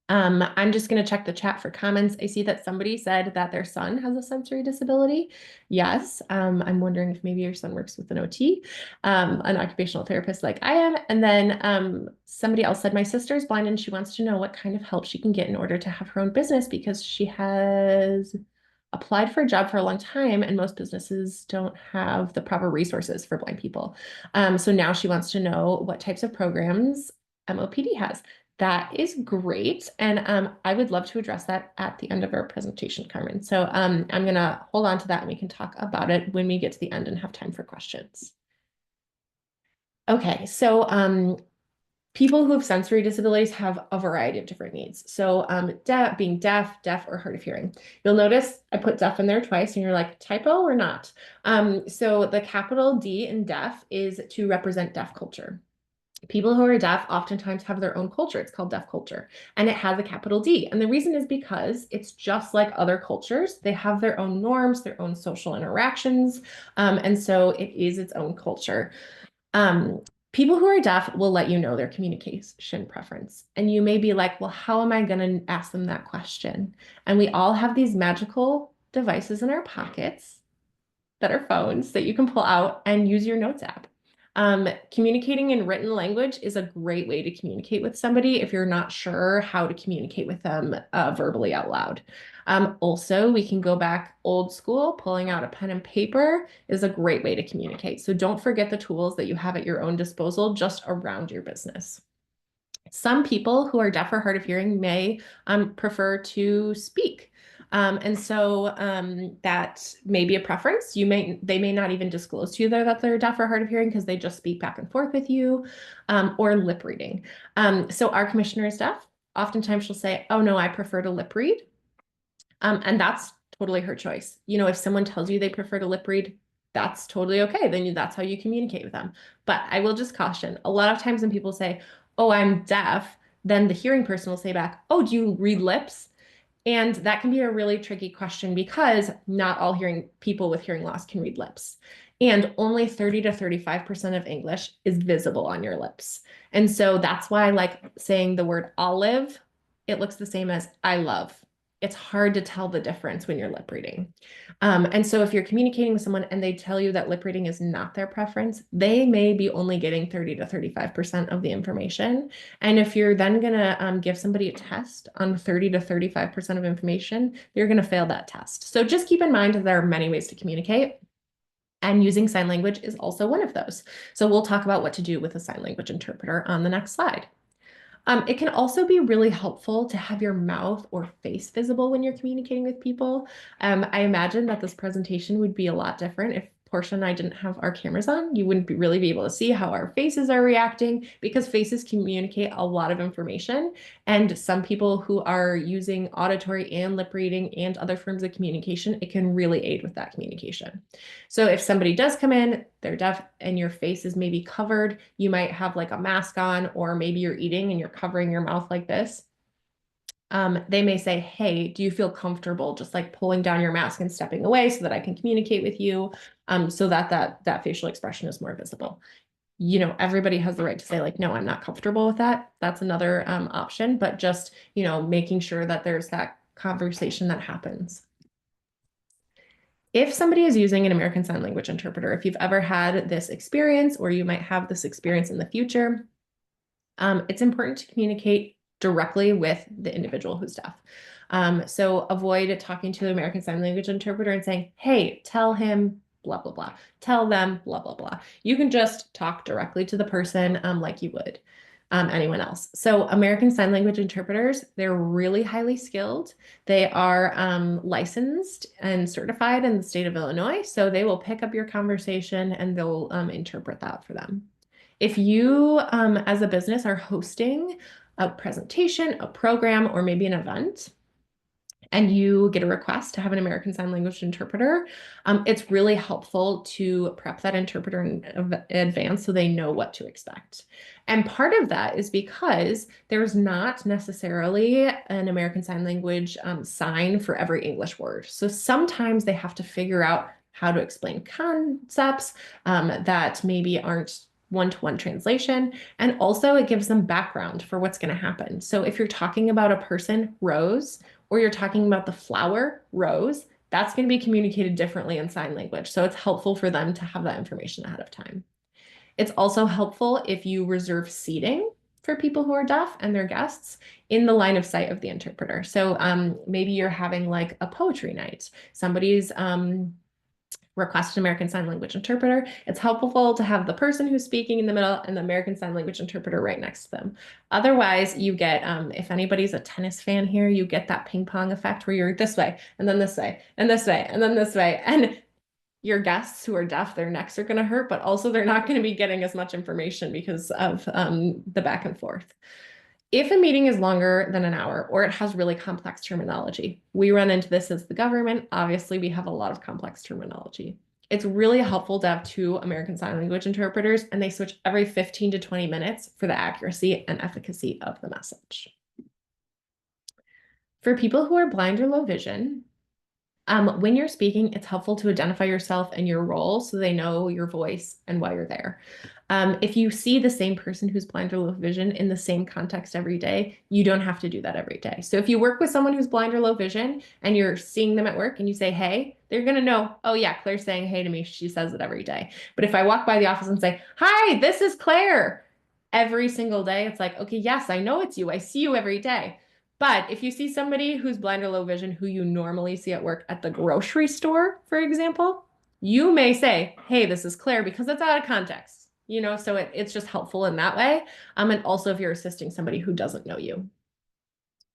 I'm just going to check the chat for comments. I see that somebody said that their son has a sensory disability. Yes. I'm wondering if maybe your son works with an OT, an occupational therapist like I am. And then somebody else said, my sister's blind and she wants to know what kind of help she can get in order to have her own business, because she has applied for a job for a long time and most businesses don't have the proper resources for blind people. So now she wants to know what types of programs MOPD has. That is great. And I would love to address that at the end of our presentation, Carmen. So I'm going to hold on to that and we can talk about it when we get to the end and have time for questions. Okay, so people who have sensory disabilities have a variety of different needs. So being deaf or hard of hearing. You'll notice I put deaf in there twice and you're like, typo or not? So the capital D in deaf is to represent deaf culture. People who are deaf oftentimes have their own culture. It's called deaf culture, and it has a capital D. And the reason is because it's just like other cultures. They have their own norms, their own social interactions. And so it is its own culture. People who are deaf will let you know their communication preference. And you may be like, well, how am I going to ask them that question? And we all have these magical devices in our pockets that are phones that you can pull out and use your notes app. Communicating in written language is a great way to communicate with somebody if you're not sure how to communicate with them verbally out loud. Also, we can go back old school. Pulling out a pen and paper is a great way to communicate. So don't forget the tools that you have at your own disposal just around your business. Some people who are deaf or hard of hearing may prefer to speak. And so that may be a preference. They may not even disclose to you that they're deaf or hard of hearing because they just speak back and forth with you, or lip reading. So our commissioner is deaf. Oftentimes she'll say, oh no, I prefer to lip read. And that's totally her choice. If someone tells you they prefer to lip read, that's totally okay. Then that's how you communicate with them. But I will just caution, a lot of times when people say, oh, I'm deaf, then the hearing person will say back, oh, do you read lips? And that can be a really tricky question because not all people with hearing loss can read lips. And only 30 to 35% of English is visible on your lips. And so that's why, like saying the word olive, it looks the same as I love. it's hard to tell the difference when you're lip reading. And so if you're communicating with someone and they tell you that lip reading is not their preference, they may be only getting 30 to 35% of the information. And if you're then going to give somebody a test on 30 to 35% of information, you're going to fail that test. So just keep in mind that there are many ways to communicate. And using sign language is also one of those. So we'll talk about what to do with a sign language interpreter on the next slide. It can also be really helpful to have your mouth or face visible when you're communicating with people. I imagine that this presentation would be a lot different if Portia and I didn't have our cameras on. You wouldn't really be able to see how our faces are reacting because faces communicate a lot of information. And some people who are using auditory and lip reading and other forms of communication, it can really aid with that communication. So if somebody does come in, they're deaf and your face is maybe covered, you might have like a mask on, or maybe you're eating and you're covering your mouth like this. They may say, hey, do you feel comfortable just like pulling down your mask and stepping away so that I can communicate with you, so that that facial expression is more visible. You know, everybody has the right to say like, no, I'm not comfortable with that. That's another option, but just, you know, making sure that there's that conversation that happens. If somebody is using an American Sign Language interpreter, if you've ever had this experience or you might have this experience in the future, it's important to communicate directly with the individual who's deaf. So avoid talking to the American Sign Language interpreter and saying, hey, tell him blah, blah, blah. Tell them blah, blah, blah. You can just talk directly to the person like you would anyone else. So American Sign Language interpreters, they're really highly skilled. They are licensed and certified in the state of Illinois. So they will pick up your conversation and they'll interpret that for them. If you, as a business, are hosting a presentation, a program, or maybe an event, and you get a request to have an American Sign Language interpreter, it's really helpful to prep that interpreter in advance so they know what to expect. And part of that is because there's not necessarily an American Sign Language sign for every English word. So sometimes they have to figure out how to explain concepts that maybe aren't one-to-one translation. And also it gives them background for what's going to happen. So if you're talking about a person, Rose, or you're talking about the flower, Rose, that's going to be communicated differently in sign language. So it's helpful for them to have that information ahead of time. It's also helpful if you reserve seating for people who are deaf and their guests in the line of sight of the interpreter. So maybe you're having like a poetry night. Somebody's request an American Sign Language interpreter. It's helpful to have the person who's speaking in the middle and the American Sign Language interpreter right next to them. Otherwise, you get, if anybody's a tennis fan here, you get that ping pong effect where you're this way, and then this way, and this way, and then this way. And your guests who are deaf, their necks are going to hurt, but also they're not going to be getting as much information because of the back and forth. If a meeting is longer than an hour or it has really complex terminology, we run into this as the government. Obviously, we have a lot of complex terminology. It's really helpful to have 2 American Sign Language interpreters, and they switch every 15 to 20 minutes for the accuracy and efficacy of the message. For people who are blind or low vision, when you're speaking, it's helpful to identify yourself and your role so they know your voice and why you're there. If you see the same person who's blind or low vision in the same context every day, you don't have to do that every day. So if you work with someone who's blind or low vision and you're seeing them at work and you say, hey, they're going to know, oh yeah, Claire's saying hey to me. She says it every day. But if I walk by the office and say, hi, this is Claire, every single day, it's like, okay, yes, I know it's you. I see you every day. But if you see somebody who's blind or low vision who you normally see at work at the grocery store, for example, you may say, hey, this is Claire, because it's out of context, you know, so it's just helpful in that way. And also if you're assisting somebody who doesn't know you.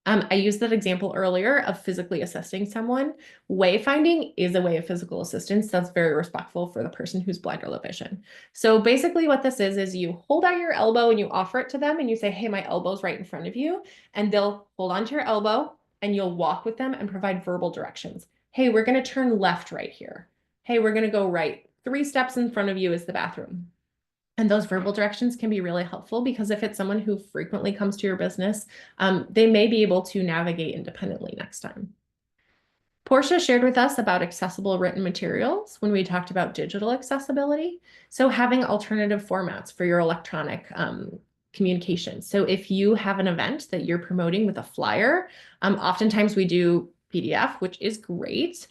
I used that example earlier of physically assisting someone. Wayfinding is a way of physical assistance that's very respectful for the person who's blind or low vision. So basically what this is you hold out your elbow and you offer it to them and you say, hey, my elbow's right in front of you. And they'll hold onto your elbow and you'll walk with them and provide verbal directions. Hey, we're going to turn left right here. Hey, we're going to go right. 3 steps in front of you is the bathroom. And those verbal directions can be really helpful because if it's someone who frequently comes to your business, they may be able to navigate independently next time. Portia shared with us about accessible written materials when we talked about digital accessibility. So having alternative formats for your electronic communication. So if you have an event that you're promoting with a flyer, oftentimes we do PDF, which is great,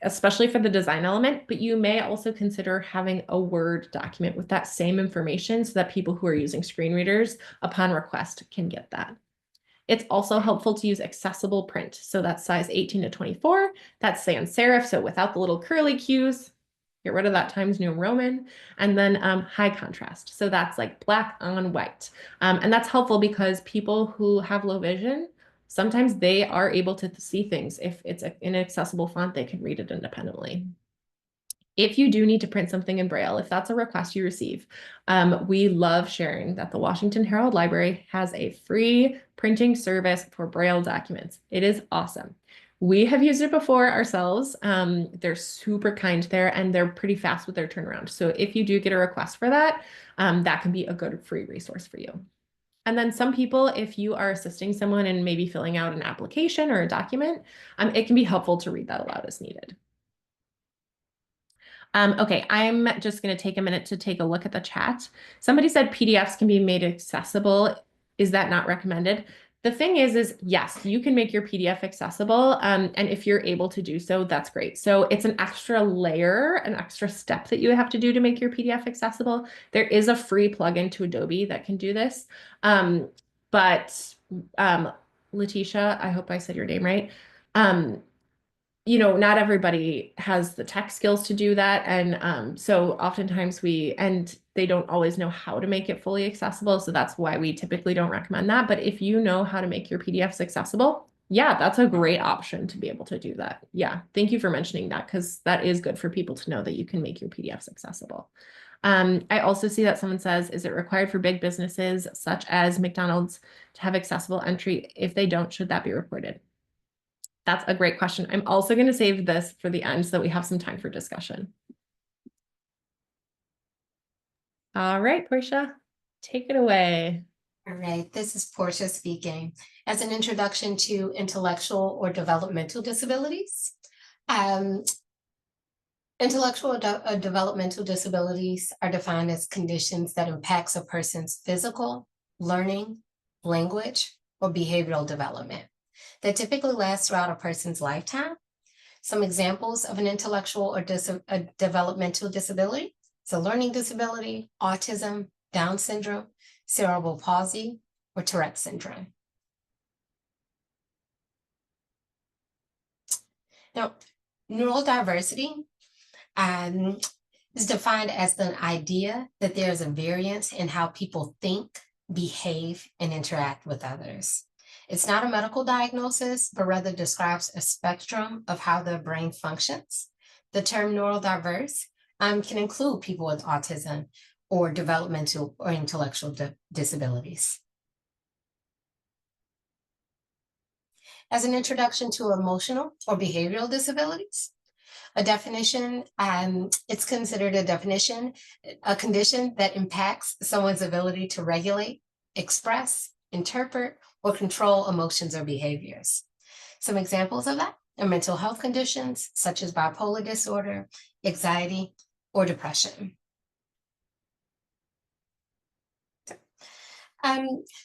especially for the design element, but you may also consider having a Word document with that same information so that people who are using screen readers upon request can get that. It's also helpful to use accessible print. So that's size 18 to 24. That's sans serif, so without the little curly cues. Get rid of that Times New Roman. And then high contrast. So that's like black on white. And that's helpful because people who have low vision, sometimes they are able to see things. If it's an inaccessible font, they can read it independently. If you do need to print something in Braille, if that's a request you receive, we love sharing that the Washington Herald Library has a free printing service for Braille documents. It is awesome. We have used it before ourselves. They're super kind there and they're pretty fast with their turnaround. So if you do get a request for that, that can be a good free resource for you. And then some people, if you are assisting someone in maybe filling out an application or a document, it can be helpful to read that aloud as needed. Okay, I'm just going to take a minute to take a look at the chat. Somebody said PDFs can be made accessible. Is that not recommended? The thing is yes, you can make your PDF accessible. And if you're able to do so, that's great. So it's an extra layer, an extra step that you have to do to make your PDF accessible. There is a free plugin to Adobe that can do this. Letitia, I hope I said your name right. You know, not everybody has the tech skills to do that. And so oftentimes they don't always know how to make it fully accessible. So that's why we typically don't recommend that. But if you know how to make your PDFs accessible, yeah, that's a great option to be able to do that. Yeah, thank you for mentioning that because that is good for people to know that you can make your PDFs accessible. I also see that someone says, is it required for big businesses such as McDonald's to have accessible entry? If they don't, should that be reported? That's a great question. I'm also going to save this for the end so that we have some time for discussion. All right, Portia, take it away. All right, this is Portia speaking. As an introduction to intellectual or developmental disabilities, intellectual or developmental disabilities are defined as conditions that impacts a person's physical, learning, language, or behavioral development. They typically last throughout a person's lifetime. Some examples of an intellectual or a developmental disability: so learning disability, autism, Down syndrome, cerebral palsy, or Tourette syndrome. Now, neurodiversity is defined as the idea that there's a variance in how people think, behave, and interact with others. It's not a medical diagnosis, but rather describes a spectrum of how the brain functions. The term neurodiverse can include people with autism or developmental or intellectual disabilities. As an introduction to emotional or behavioral disabilities, a definition, it's considered a condition that impacts someone's ability to regulate, express, interpret, or control emotions or behaviors. Some examples of that are mental health conditions such as bipolar disorder, anxiety, or depression.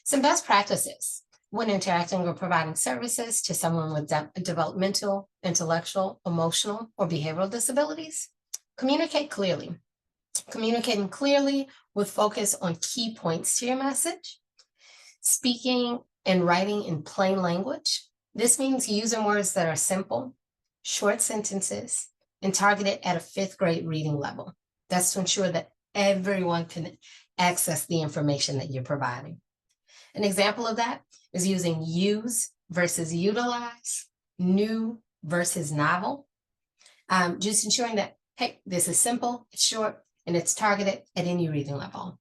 Some best practices when interacting or providing services to someone with developmental, intellectual, emotional, or behavioral disabilities. Communicate clearly. Communicating clearly with focus on key points to your message. Speaking and writing in plain language. This means using words that are simple, short sentences, and targeted at a 5th grade reading level. That's to ensure that everyone can access the information that you're providing. An example of that is using use versus utilize, new versus novel. Just ensuring that, hey, this is simple, it's short, and it's targeted at any reading level.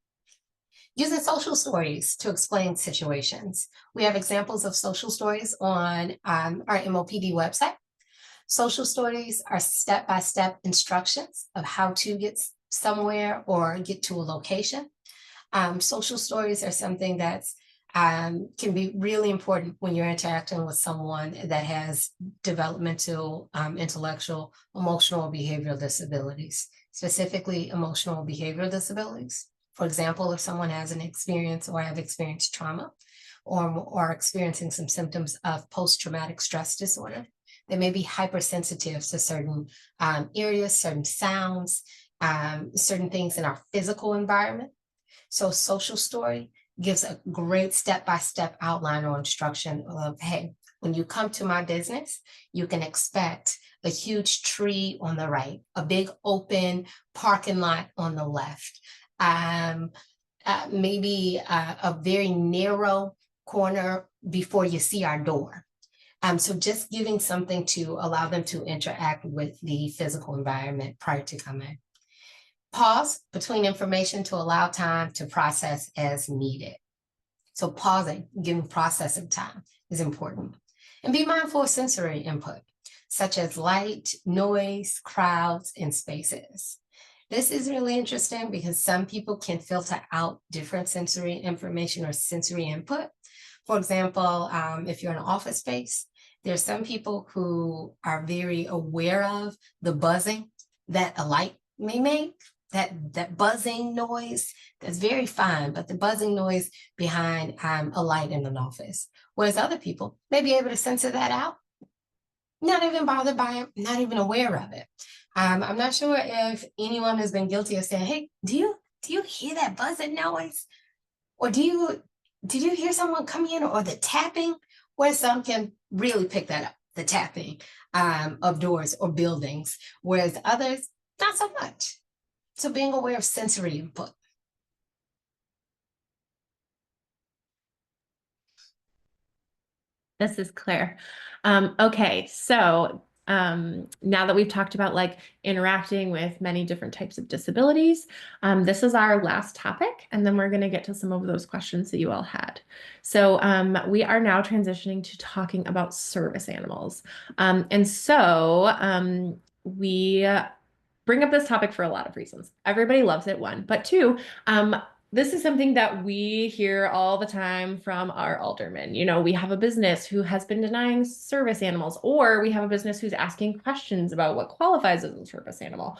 Using social stories to explain situations. We have examples of social stories on our MOPD website. Social stories are step-by-step instructions of how to get somewhere or get to a location. Social stories are something that's can be really important when you're interacting with someone that has developmental, intellectual, emotional, or behavioral disabilities, specifically emotional behavioral disabilities. For example, if someone has an experience or have experienced trauma or experiencing some symptoms of post-traumatic stress disorder, They may be hypersensitive to certain areas, certain sounds, certain things in our physical environment. So social story gives a great step-by-step outline or instruction of, hey, when you come to my business, you can expect a huge tree on the right, a big open parking lot on the left, maybe a very narrow corner before you see our door. So just giving something to allow them to interact with the physical environment prior to coming. Pause between information to allow time to process as needed. So pausing, giving processing time is important. And be mindful of sensory input, such as light, noise, crowds, and spaces. This is really interesting because some people can filter out different sensory information or sensory input. For example, if you're in an office space, there's some people who are very aware of the buzzing that a light may make, that buzzing noise that's very fine, but the buzzing noise behind a light in an office. Whereas other people may be able to censor that out, not even bothered by it, not even aware of it. I'm not sure if anyone has been guilty of saying, hey, do you hear that buzzing noise? Or did you hear someone come in, or the tapping? Where some can really pick that up, the tapping of doors or buildings, whereas others, not so much. So being aware of sensory input. This is Claire. Okay, so now that we've talked about like interacting with many different types of disabilities, this is our last topic, and then we're going to get to some of those questions that you all had. So we are now transitioning to talking about service animals. And so we bring up this topic for a lot of reasons. Everybody loves it, one, but two, this is something that we hear all the time from our aldermen. You know, we have a business who has been denying service animals, or we have a business who's asking questions about what qualifies as a service animal.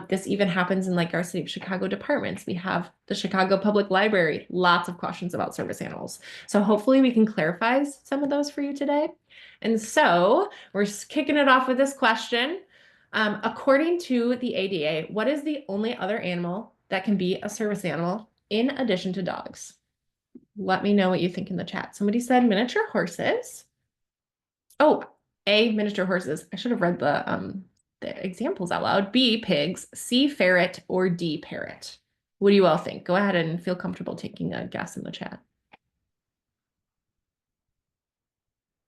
This even happens in like our City of Chicago departments. We have the Chicago Public Library, lots of questions about service animals. So hopefully we can clarify some of those for you today. And so we're kicking it off with this question. According to the ADA, what is the only other animal that can be a service animal in addition to dogs? Let me know what you think in the chat. Somebody said miniature horses. Oh, A, miniature horses. I should have read the examples out loud. B, pigs. C, ferret. Or D, parrot. What do you all think? Go ahead and feel comfortable taking a guess in the chat.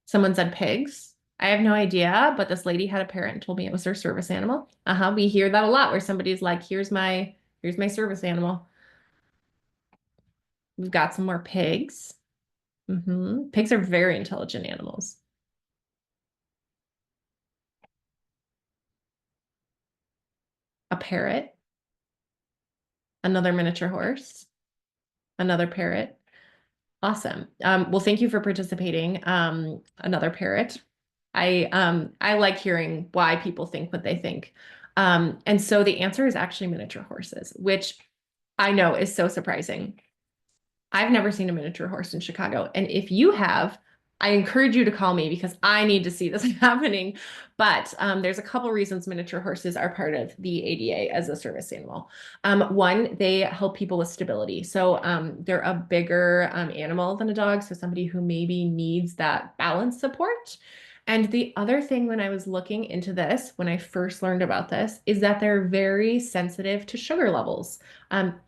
Someone said pigs. I have no idea, but this lady had a parrot and told me it was her service animal. We hear that a lot where somebody's like, here's my service animal. We've got some more pigs. Pigs are very intelligent animals. A parrot. Another miniature horse. Another parrot. Awesome. Well, thank you for participating. Another parrot. I like hearing why people think what they think. And so the answer is actually miniature horses, which I know is so surprising. I've never seen a miniature horse in Chicago. And if you have, I encourage you to call me because I need to see this happening. But there's a couple reasons miniature horses are part of the ADA as a service animal. One, they help people with stability. So they're a bigger animal than a dog. So somebody who maybe needs that balance support. And the other thing when I was looking into this, when I first learned about this, is that they're very sensitive to sugar levels.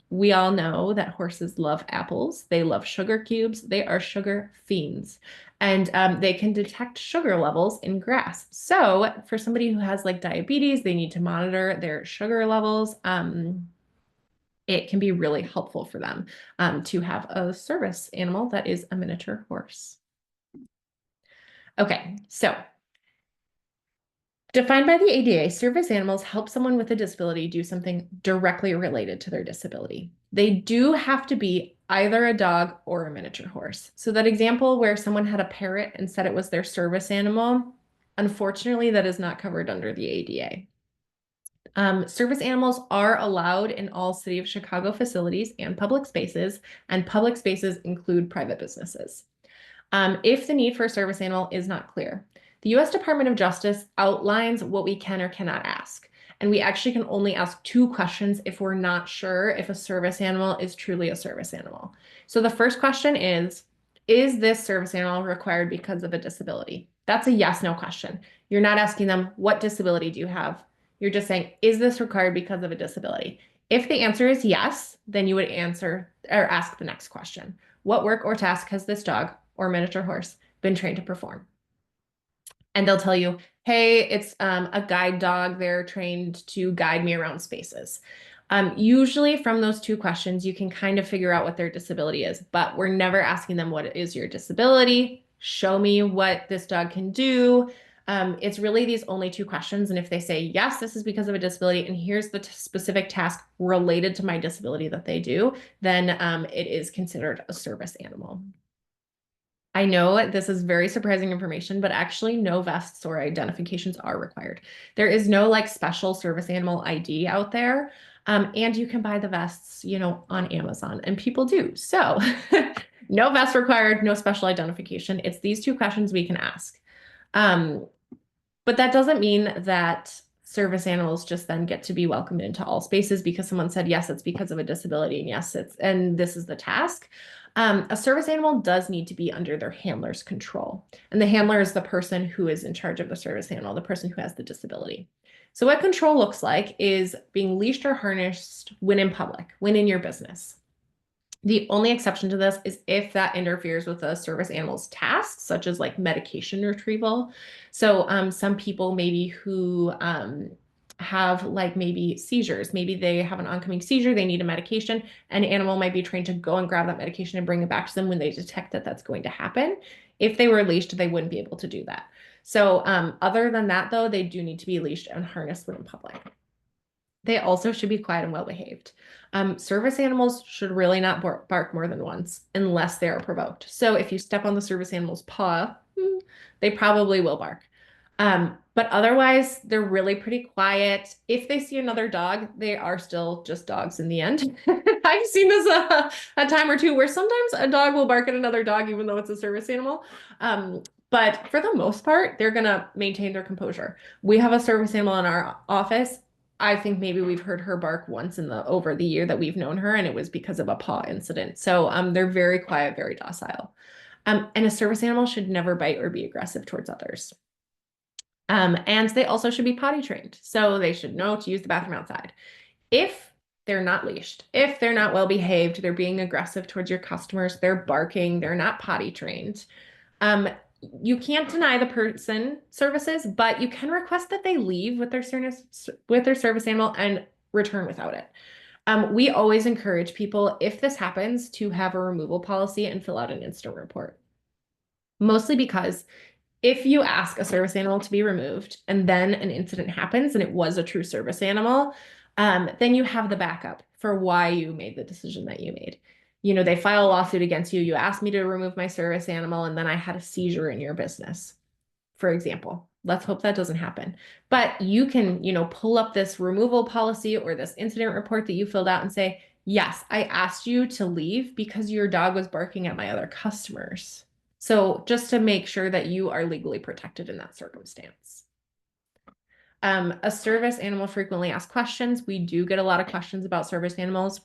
We all know that horses love apples. They love sugar cubes. They are sugar fiends. And they can detect sugar levels in grass. So for somebody who has like diabetes, they need to monitor their sugar levels. It can be really helpful for them to have a service animal that is a miniature horse. Okay, so defined by the ADA, service animals help someone with a disability do something directly related to their disability. They do have to be either a dog or a miniature horse. So that example where someone had a parrot and said it was their service animal, unfortunately, that is not covered under the ADA. Service animals are allowed in all City of Chicago facilities and public spaces include private businesses. If the need for a service animal is not clear. The US Department of Justice outlines what we can or cannot ask. And we actually can only ask 2 questions if we're not sure if a service animal is truly a service animal. So the first question is this service animal required because of a disability? That's a yes/no question. You're not asking them, what disability do you have? You're just saying, is this required because of a disability? If the answer is yes, then you would answer or ask the next question. What work or task has this dog or miniature horse been trained to perform? And they'll tell you, hey, it's a guide dog. They're trained to guide me around spaces. Usually from those 2 questions, you can kind of figure out what their disability is, but we're never asking them, what is your disability? Show me what this dog can do. It's really these only 2 questions. And if they say, yes, this is because of a disability, and here's the specific task related to my disability that they do, then it is considered a service animal. I know this is very surprising information, but actually no vests or identifications are required. There is no like special service animal ID out there. And you can buy the vests, on Amazon, and people do. So no vest required, no special identification. It's these 2 questions we can ask. But that doesn't mean that service animals just then get to be welcomed into all spaces because someone said, yes, it's because of a disability, and yes, and this is the task. A service animal does need to be under their handler's control. And the handler is the person who is in charge of the service animal, the person who has the disability. So what control looks like is being leashed or harnessed when in public, when in your business. The only exception to this is if that interferes with a service animal's tasks, such as like medication retrieval. So some people maybe who have like maybe seizures, maybe they have an oncoming seizure, they need a medication, an animal might be trained to go and grab that medication and bring it back to them when they detect that that's going to happen. If they were leashed, they wouldn't be able to do that. So other than that, though, they do need to be leashed and harnessed when in public. They also should be quiet and well behaved. Service animals should really not bark more than once unless they are provoked. So if you step on the service animal's paw, they probably will bark. But otherwise, they're really pretty quiet. If they see another dog, they are still just dogs in the end. I've seen this a time or two where sometimes a dog will bark at another dog, even though it's a service animal. But for the most part, they're going to maintain their composure. We have a service animal in our office. I think maybe we've heard her bark once over the year that we've known her, and it was because of a paw incident. So they're very quiet, very docile. And a service animal should never bite or be aggressive towards others. And they also should be potty trained. So they should know to use the bathroom outside. If they're not leashed, if they're not well behaved, they're being aggressive towards your customers, they're barking, they're not potty trained, you can't deny the person services, but you can request that they leave with their service animal and return without it. We always encourage people, if this happens, to have a removal policy and fill out an incident report. Mostly because if you ask a service animal to be removed and then an incident happens and it was a true service animal, then you have the backup for why you made the decision that you made. They file a lawsuit against you. You asked me to remove my service animal and then I had a seizure in your business, for example. Let's hope that doesn't happen. But you can, pull up this removal policy or this incident report that you filled out and say, yes, I asked you to leave because your dog was barking at my other customers. So just to make sure that you are legally protected in that circumstance. A service animal frequently asked questions. We do get a lot of questions about service animals.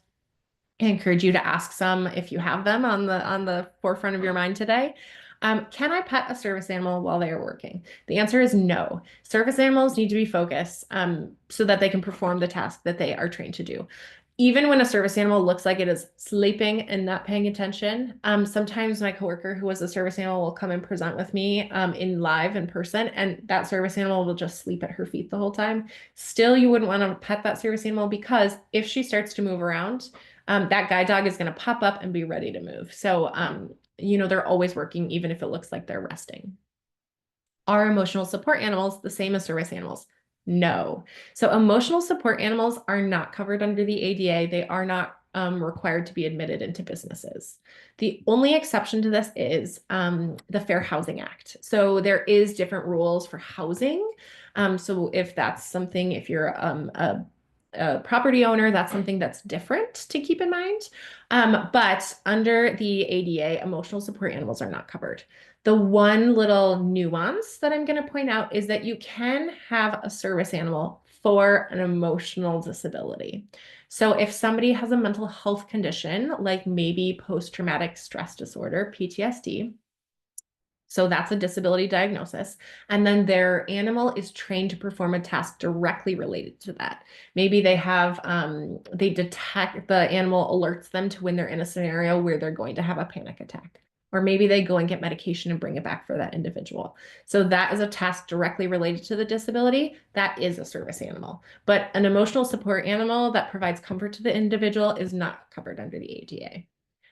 I encourage you to ask some if you have them on the forefront of your mind today. Can I pet a service animal while they are working? The answer is no. Service animals need to be focused so that they can perform the task that they are trained to do. Even when a service animal looks like it is sleeping and not paying attention, sometimes my coworker who was a service animal will come and present with me in person, and that service animal will just sleep at her feet the whole time. Still, you wouldn't want to pet that service animal because if she starts to move around, that guide dog is going to pop up and be ready to move. So, they're always working, even if it looks like they're resting. Are emotional support animals the same as service animals? No. So emotional support animals are not covered under the ADA. They are not required to be admitted into businesses. The only exception to this is the Fair Housing Act. So there is different rules for housing. So if that's something, if you're a a property owner, that's something that's different to keep in mind. But under the ADA, emotional support animals are not covered. The one little nuance that I'm going to point out is that you can have a service animal for an emotional disability. So if somebody has a mental health condition, like maybe post-traumatic stress disorder, PTSD, so that's a disability diagnosis. And then their animal is trained to perform a task directly related to that. Maybe they have, they detect, the animal alerts them to when they're in a scenario where they're going to have a panic attack. Or maybe they go and get medication and bring it back for that individual. So that is a task directly related to the disability. That is a service animal. But an emotional support animal that provides comfort to the individual is not covered under the ADA.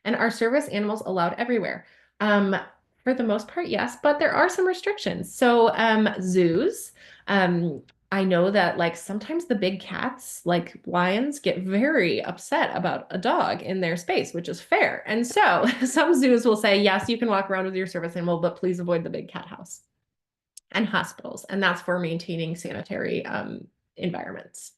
And are service animals allowed everywhere? For the most part, yes, but there are some restrictions. So zoos, I know that like sometimes the big cats, like lions, get very upset about a dog in their space, which is fair. And so some zoos will say, yes, you can walk around with your service animal, but please avoid the big cat house and hospitals. And that's for maintaining sanitary environments.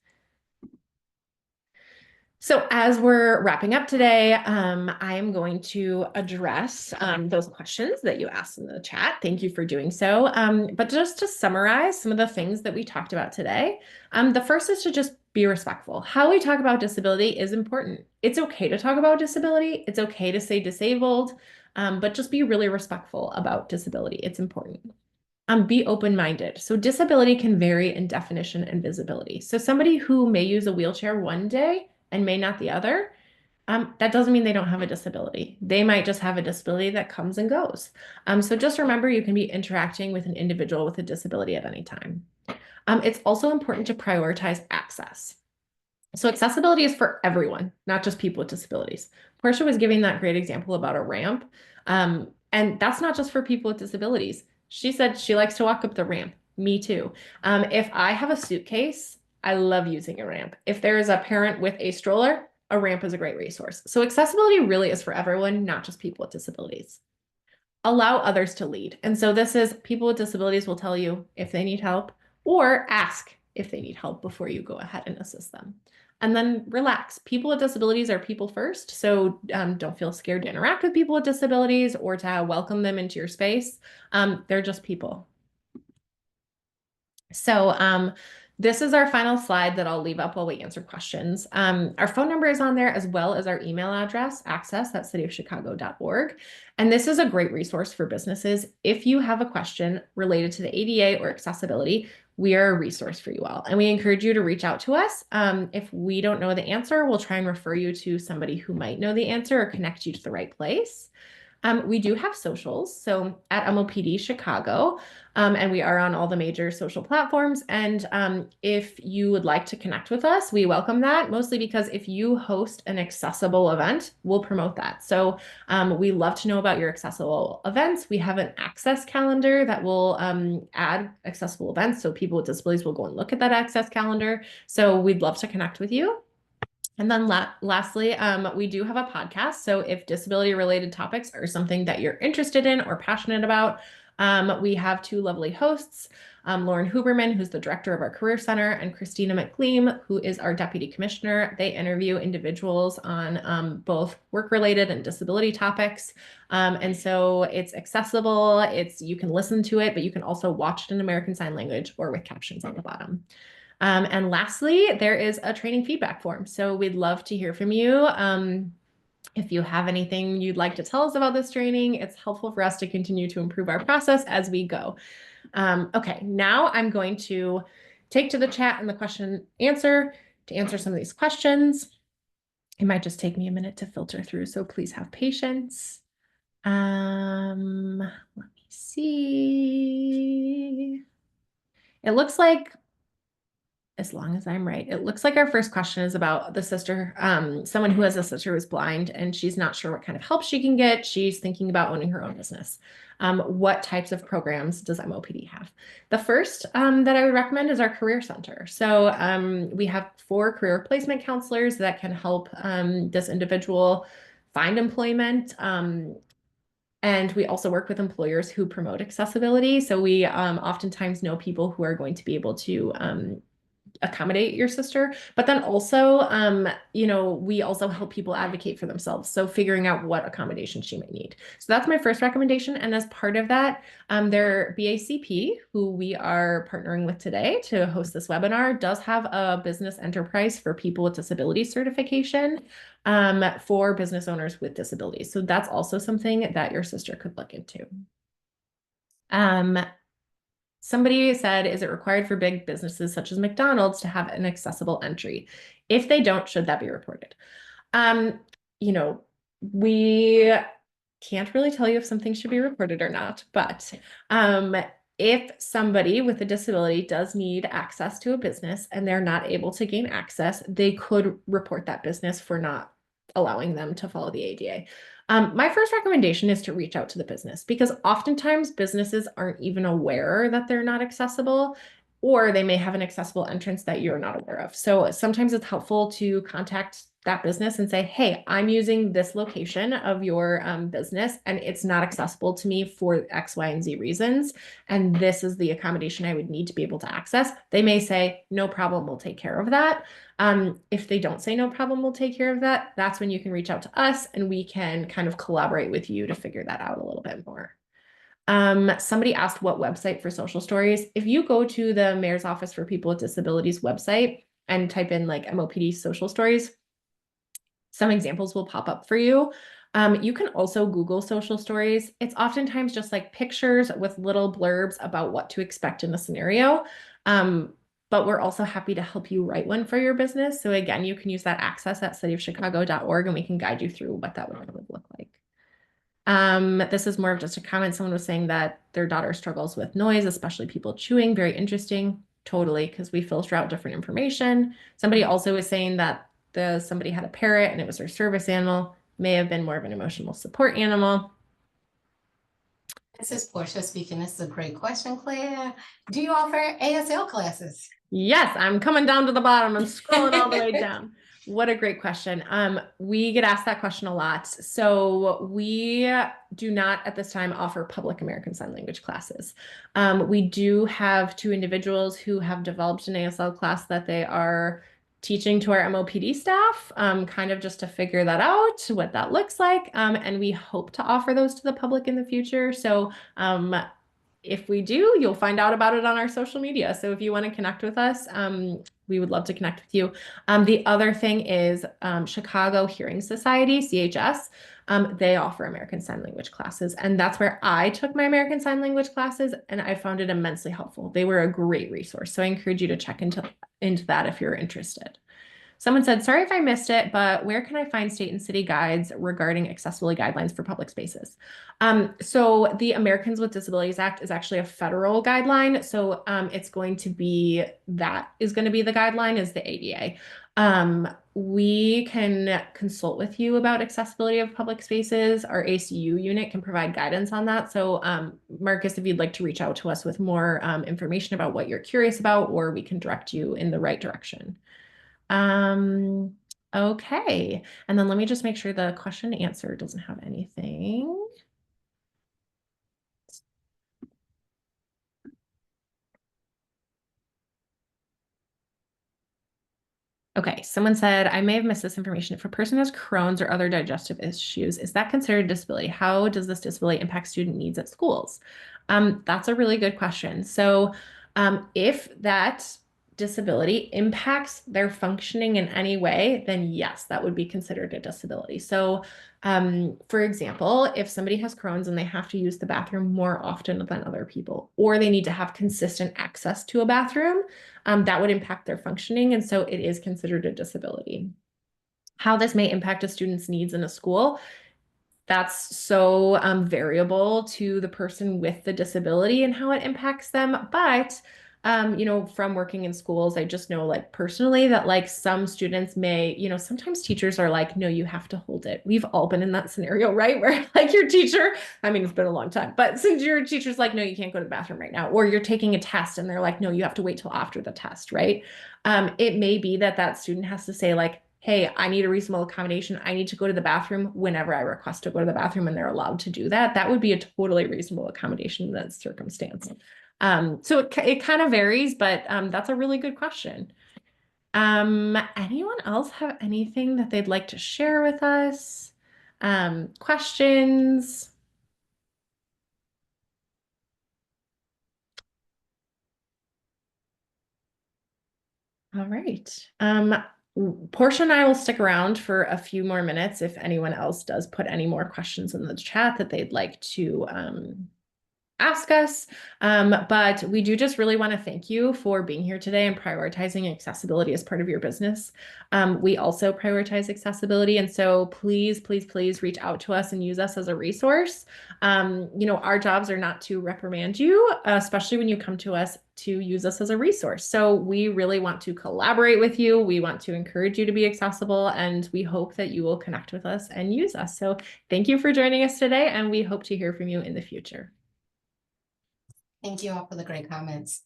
So as we're wrapping up today, I am going to address those questions that you asked in the chat. Thank you for doing so. But just to summarize some of the things that we talked about today, the first is to just be respectful. How we talk about disability is important. It's okay to talk about disability. It's okay to say disabled, but just be really respectful about disability. It's important. Be open-minded. So disability can vary in definition and visibility. So somebody who may use a wheelchair one day and may not the other, that doesn't mean they don't have a disability. They might just have a disability that comes and goes. So just remember, you can be interacting with an individual with a disability at any time. It's also important to prioritize access. So accessibility is for everyone, not just people with disabilities. Portia was giving that great example about a ramp. And that's not just for people with disabilities. She said she likes to walk up the ramp. Me too. If I have a suitcase, I love using a ramp. If there is a parent with a stroller, a ramp is a great resource. So accessibility really is for everyone, not just people with disabilities. Allow others to lead. And so this is people with disabilities will tell you if they need help or ask if they need help before you go ahead and assist them. And then relax. People with disabilities are people first. So don't feel scared to interact with people with disabilities or to welcome them into your space. They're just people. So this is our final slide that I'll leave up while we answer questions. Our phone number is on there as well as our email address, access@cityofchicago.org. And this is a great resource for businesses. If you have a question related to the ADA or accessibility, we are a resource for you all. And we encourage you to reach out to us. If we don't know the answer, we'll try and refer you to somebody who might know the answer or connect you to the right place. We do have socials, so at MOPD Chicago, and we are on all the major social platforms. And if you would like to connect with us, we welcome that, mostly because if you host an accessible event, we'll promote that. So we love to know about your accessible events. We have an access calendar that will add accessible events, so people with disabilities will go and look at that access calendar. So we'd love to connect with you. And then lastly, we do have a podcast. So if disability related topics are something that you're interested in or passionate about, we have two lovely hosts, Lauren Huberman, who's the director of our Career Center, and Christina McLean, who is our deputy commissioner. They interview individuals on both work-related and disability topics. And so it's accessible, you can listen to it, but you can also watch it in American Sign Language or with captions on the bottom. And lastly, there is a training feedback form. So we'd love to hear from you. If you have anything you'd like to tell us about this training, it's helpful for us to continue to improve our process as we go. Okay, now I'm going to take to the chat and the question answer to answer some of these questions. It might just take me a minute to filter through, so please have patience. Let me see. It looks like, as long as I'm right, it looks like our first question is about the sister, someone who has a sister who's blind and she's not sure what kind of help she can get. She's thinking about owning her own business. What types of programs does MOPD have? The first that I would recommend is our Career Center. So we have 4 career placement counselors that can help this individual find employment. And we also work with employers who promote accessibility. So we oftentimes know people who are going to be able to accommodate your sister. But then also, you know, we also help people advocate for themselves. So figuring out what accommodation she might need. So that's my first recommendation. And as part of that, their BACP, who we are partnering with today to host this webinar, does have a business enterprise for people with disabilities certification for business owners with disabilities. So that's also something that your sister could look into. Somebody said, is it required for big businesses such as McDonald's to have an accessible entry? If they don't, should that be reported? You know, we can't really tell you if something should be reported or not, but if somebody with a disability does need access to a business and they're not able to gain access, they could report that business for not allowing them to follow the ADA. My first recommendation is to reach out to the business because oftentimes businesses aren't even aware that they're not accessible, or they may have an accessible entrance that you're not aware of. So sometimes it's helpful to contact that business and say, hey, I'm using this location of your business and it's not accessible to me for X, Y, and Z reasons. And this is the accommodation I would need to be able to access. They may say, no problem, we'll take care of that. If they don't say no problem, we'll take care of that. That's when you can reach out to us and we can kind of collaborate with you to figure that out a little bit more. Somebody asked what website for social stories. If you go to the Mayor's Office for People with Disabilities website and type in like MOPD social stories, some examples will pop up for you. You can also Google social stories. It's oftentimes just like pictures with little blurbs about what to expect in a scenario. But we're also happy to help you write one for your business. So again, you can use that access at cityofchicago.org and we can guide you through what that would look like. This is more of just a comment. Someone was saying that their daughter struggles with noise, especially people chewing. Very interesting. Totally, because we filter out different information. Somebody also was saying that somebody had a parrot and it was their service animal. May have been more of an emotional support animal. This is Portia speaking. This is a great question, Claire. Do you offer ASL classes? Yes, I'm coming down to the bottom. I'm scrolling all the way down. What a great question. We get asked that question a lot. So we do not at this time offer public American Sign Language classes. We do have 2 individuals who have developed an ASL class that they are teaching to our MOPD staff, kind of just to figure that out, what that looks like. And we hope to offer those to the public in the future. So if we do, you'll find out about it on our social media. So if you want to connect with us, we would love to connect with you. The other thing is Chicago Hearing Society, CHS. They offer American Sign Language classes. And that's where I took my American Sign Language classes, and I found it immensely helpful. They were a great resource. So I encourage you to check into that if you're interested. Someone said, sorry if I missed it, but where can I find state and city guides regarding accessibility guidelines for public spaces? So the Americans with Disabilities Act is actually a federal guideline. So it's going to be, that is going to be the guideline is the ADA. We can consult with you about accessibility of public spaces. Our ACU unit can provide guidance on that. So Marcus, if you'd like to reach out to us with more information about what you're curious about, or we can direct you in the right direction. Okay. And then let me just make sure the question and answer doesn't have anything. Okay, someone said, I may have missed this information. If a person has Crohn's or other digestive issues, is that considered a disability? How does this disability impact student needs at schools? That's a really good question. So if that disability impacts their functioning in any way, then yes, that would be considered a disability. So for example, if somebody has Crohn's and they have to use the bathroom more often than other people, or they need to have consistent access to a bathroom, that would impact their functioning. And so it is considered a disability. How this may impact a student's needs in a school, that's so variable to the person with the disability and how it impacts them. But you know, from working in schools, I just know like personally that like some students may, you know, sometimes teachers are like, no, you have to hold it. We've all been in that scenario, right? Where like your teacher, I mean, it's been a long time, but since your teacher's like, no, you can't go to the bathroom right now, or you're taking a test and they're like, no, you have to wait till after the test, right? It may be that that student has to say like, hey, I need a reasonable accommodation. I need to go to the bathroom whenever I request to go to the bathroom, and they're allowed to do that. That would be a totally reasonable accommodation in that circumstance. So it kind of varies, but that's a really good question. Anyone else have anything that they'd like to share with us? Questions? All right. Portia and I will stick around for a few more minutes if anyone else does put any more questions in the chat that they'd like to ask us. But we do just really want to thank you for being here today and prioritizing accessibility as part of your business. We also prioritize accessibility. And so please, please, please reach out to us and use us as a resource. Our jobs are not to reprimand you, especially when you come to us to use us as a resource. So we really want to collaborate with you. We want to encourage you to be accessible, and we hope that you will connect with us and use us. So thank you for joining us today, and we hope to hear from you in the future. Thank you all for the great comments.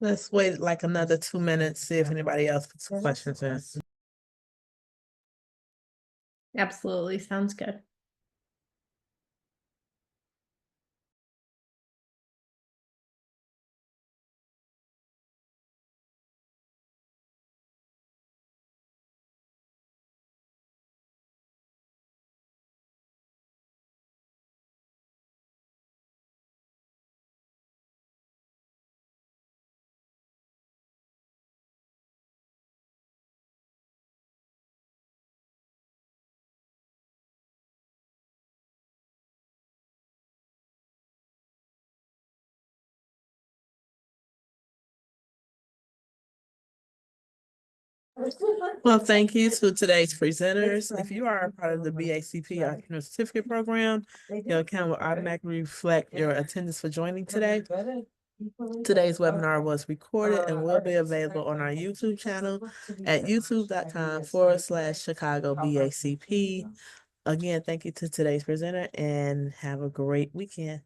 Let's wait like another 2 minutes, see if anybody else puts some questions in. Absolutely. Sounds good. Well, thank you to today's presenters. If you are a part of the BACP Entrepreneur Certificate Program, your account will automatically reflect your attendance for joining today. Today's webinar was recorded and will be available on our YouTube channel at youtube.com/Chicago BACP. Again, thank you to today's presenter and have a great weekend.